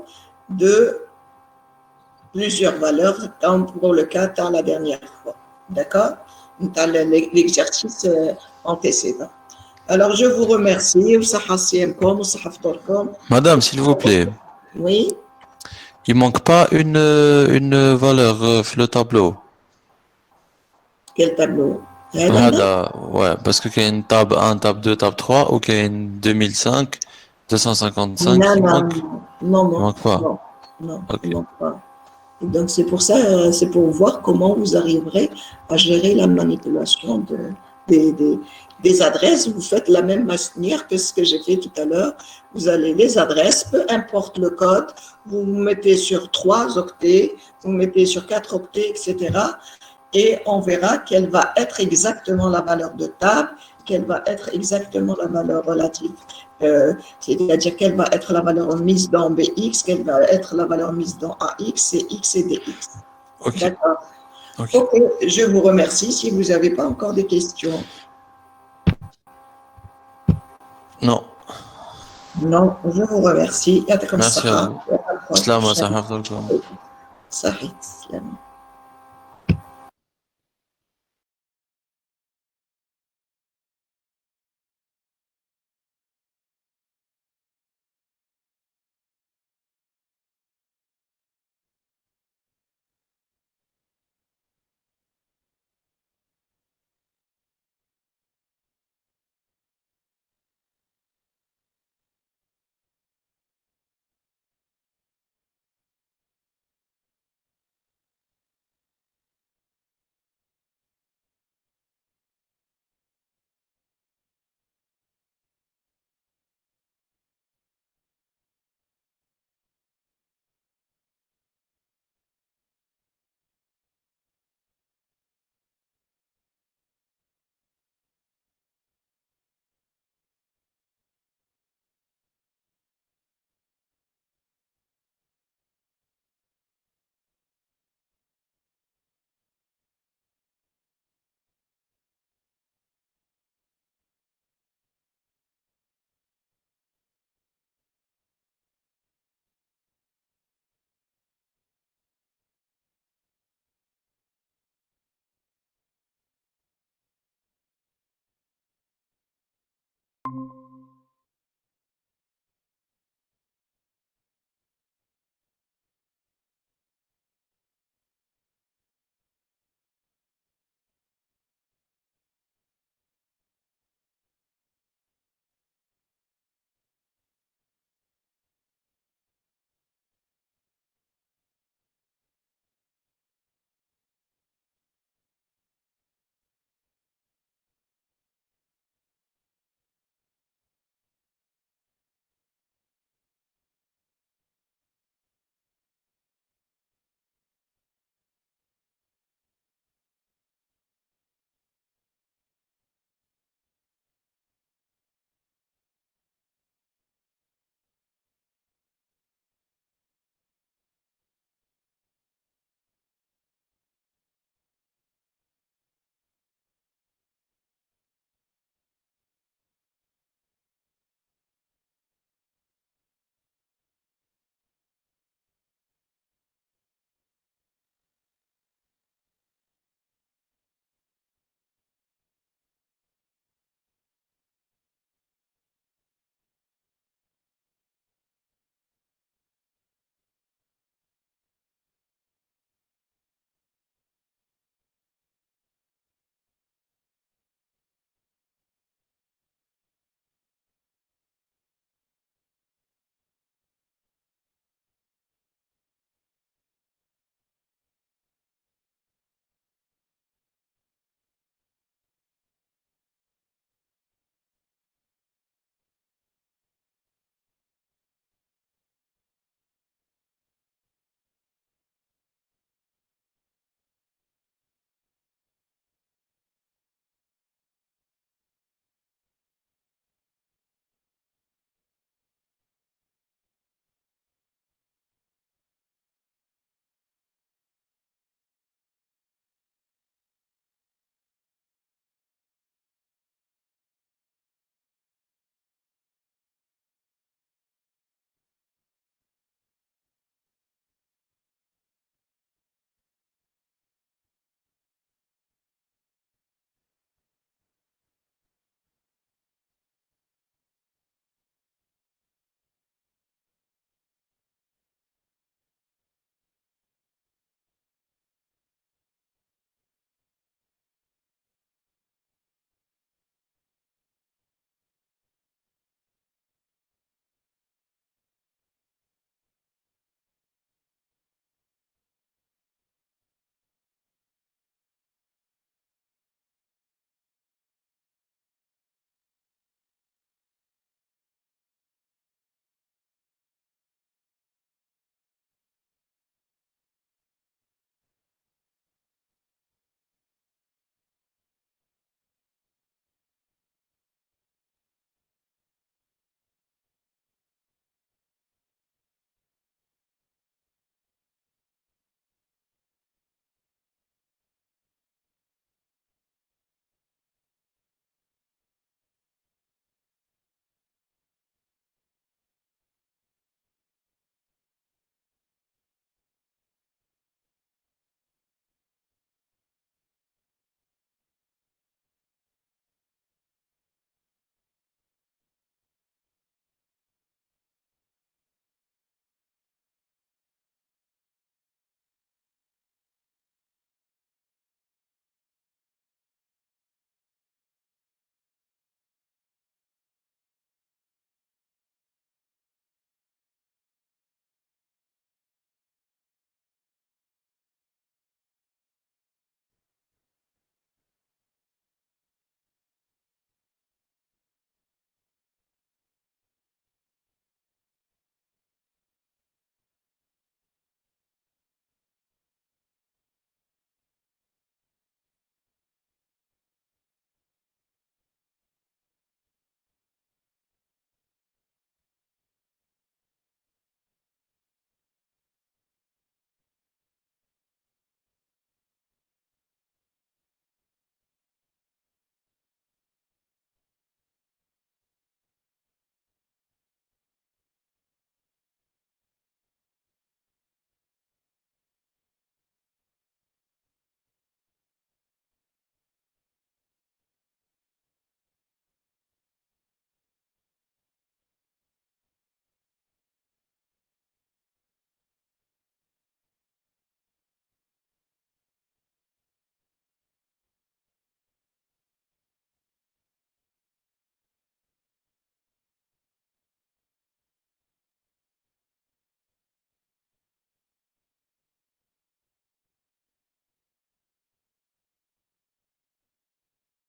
de plusieurs valeurs, comme pour le cas dans la dernière fois. D'accord? Dans l'exercice antécédent. Alors, je vous remercie. Madame, s'il vous plaît, Oui, il manque pas une valeur le tableau. quel tableau? Ouais, parce que qu'il y a une table 1, table 2, table 3, ou qu'il y a une 2005, 255 Non, qui non, manque. non, Il manque pas. non, non, Ok. il manque pas. Et donc, c'est pour ça, c'est pour voir comment vous arriverez à gérer la manipulation des adresses. Vous faites la même manière que ce que j'ai fait tout à l'heure. Vous allez les adresses, peu importe le code, vous mettez sur 3 octets, vous mettez sur 4 octets, etc. Et on verra quelle va être exactement la valeur de table, quelle va être exactement la valeur relative. C'est-à-dire quelle va être la valeur mise dans BX, quelle va être la valeur mise dans AX, et X et DX. Ok. D'accord. Ok. Ok, je vous remercie. Si vous n'avez pas encore des questions. Non. Non, je vous remercie. Merci à vous. Salam wa rahmatullah. Sahih.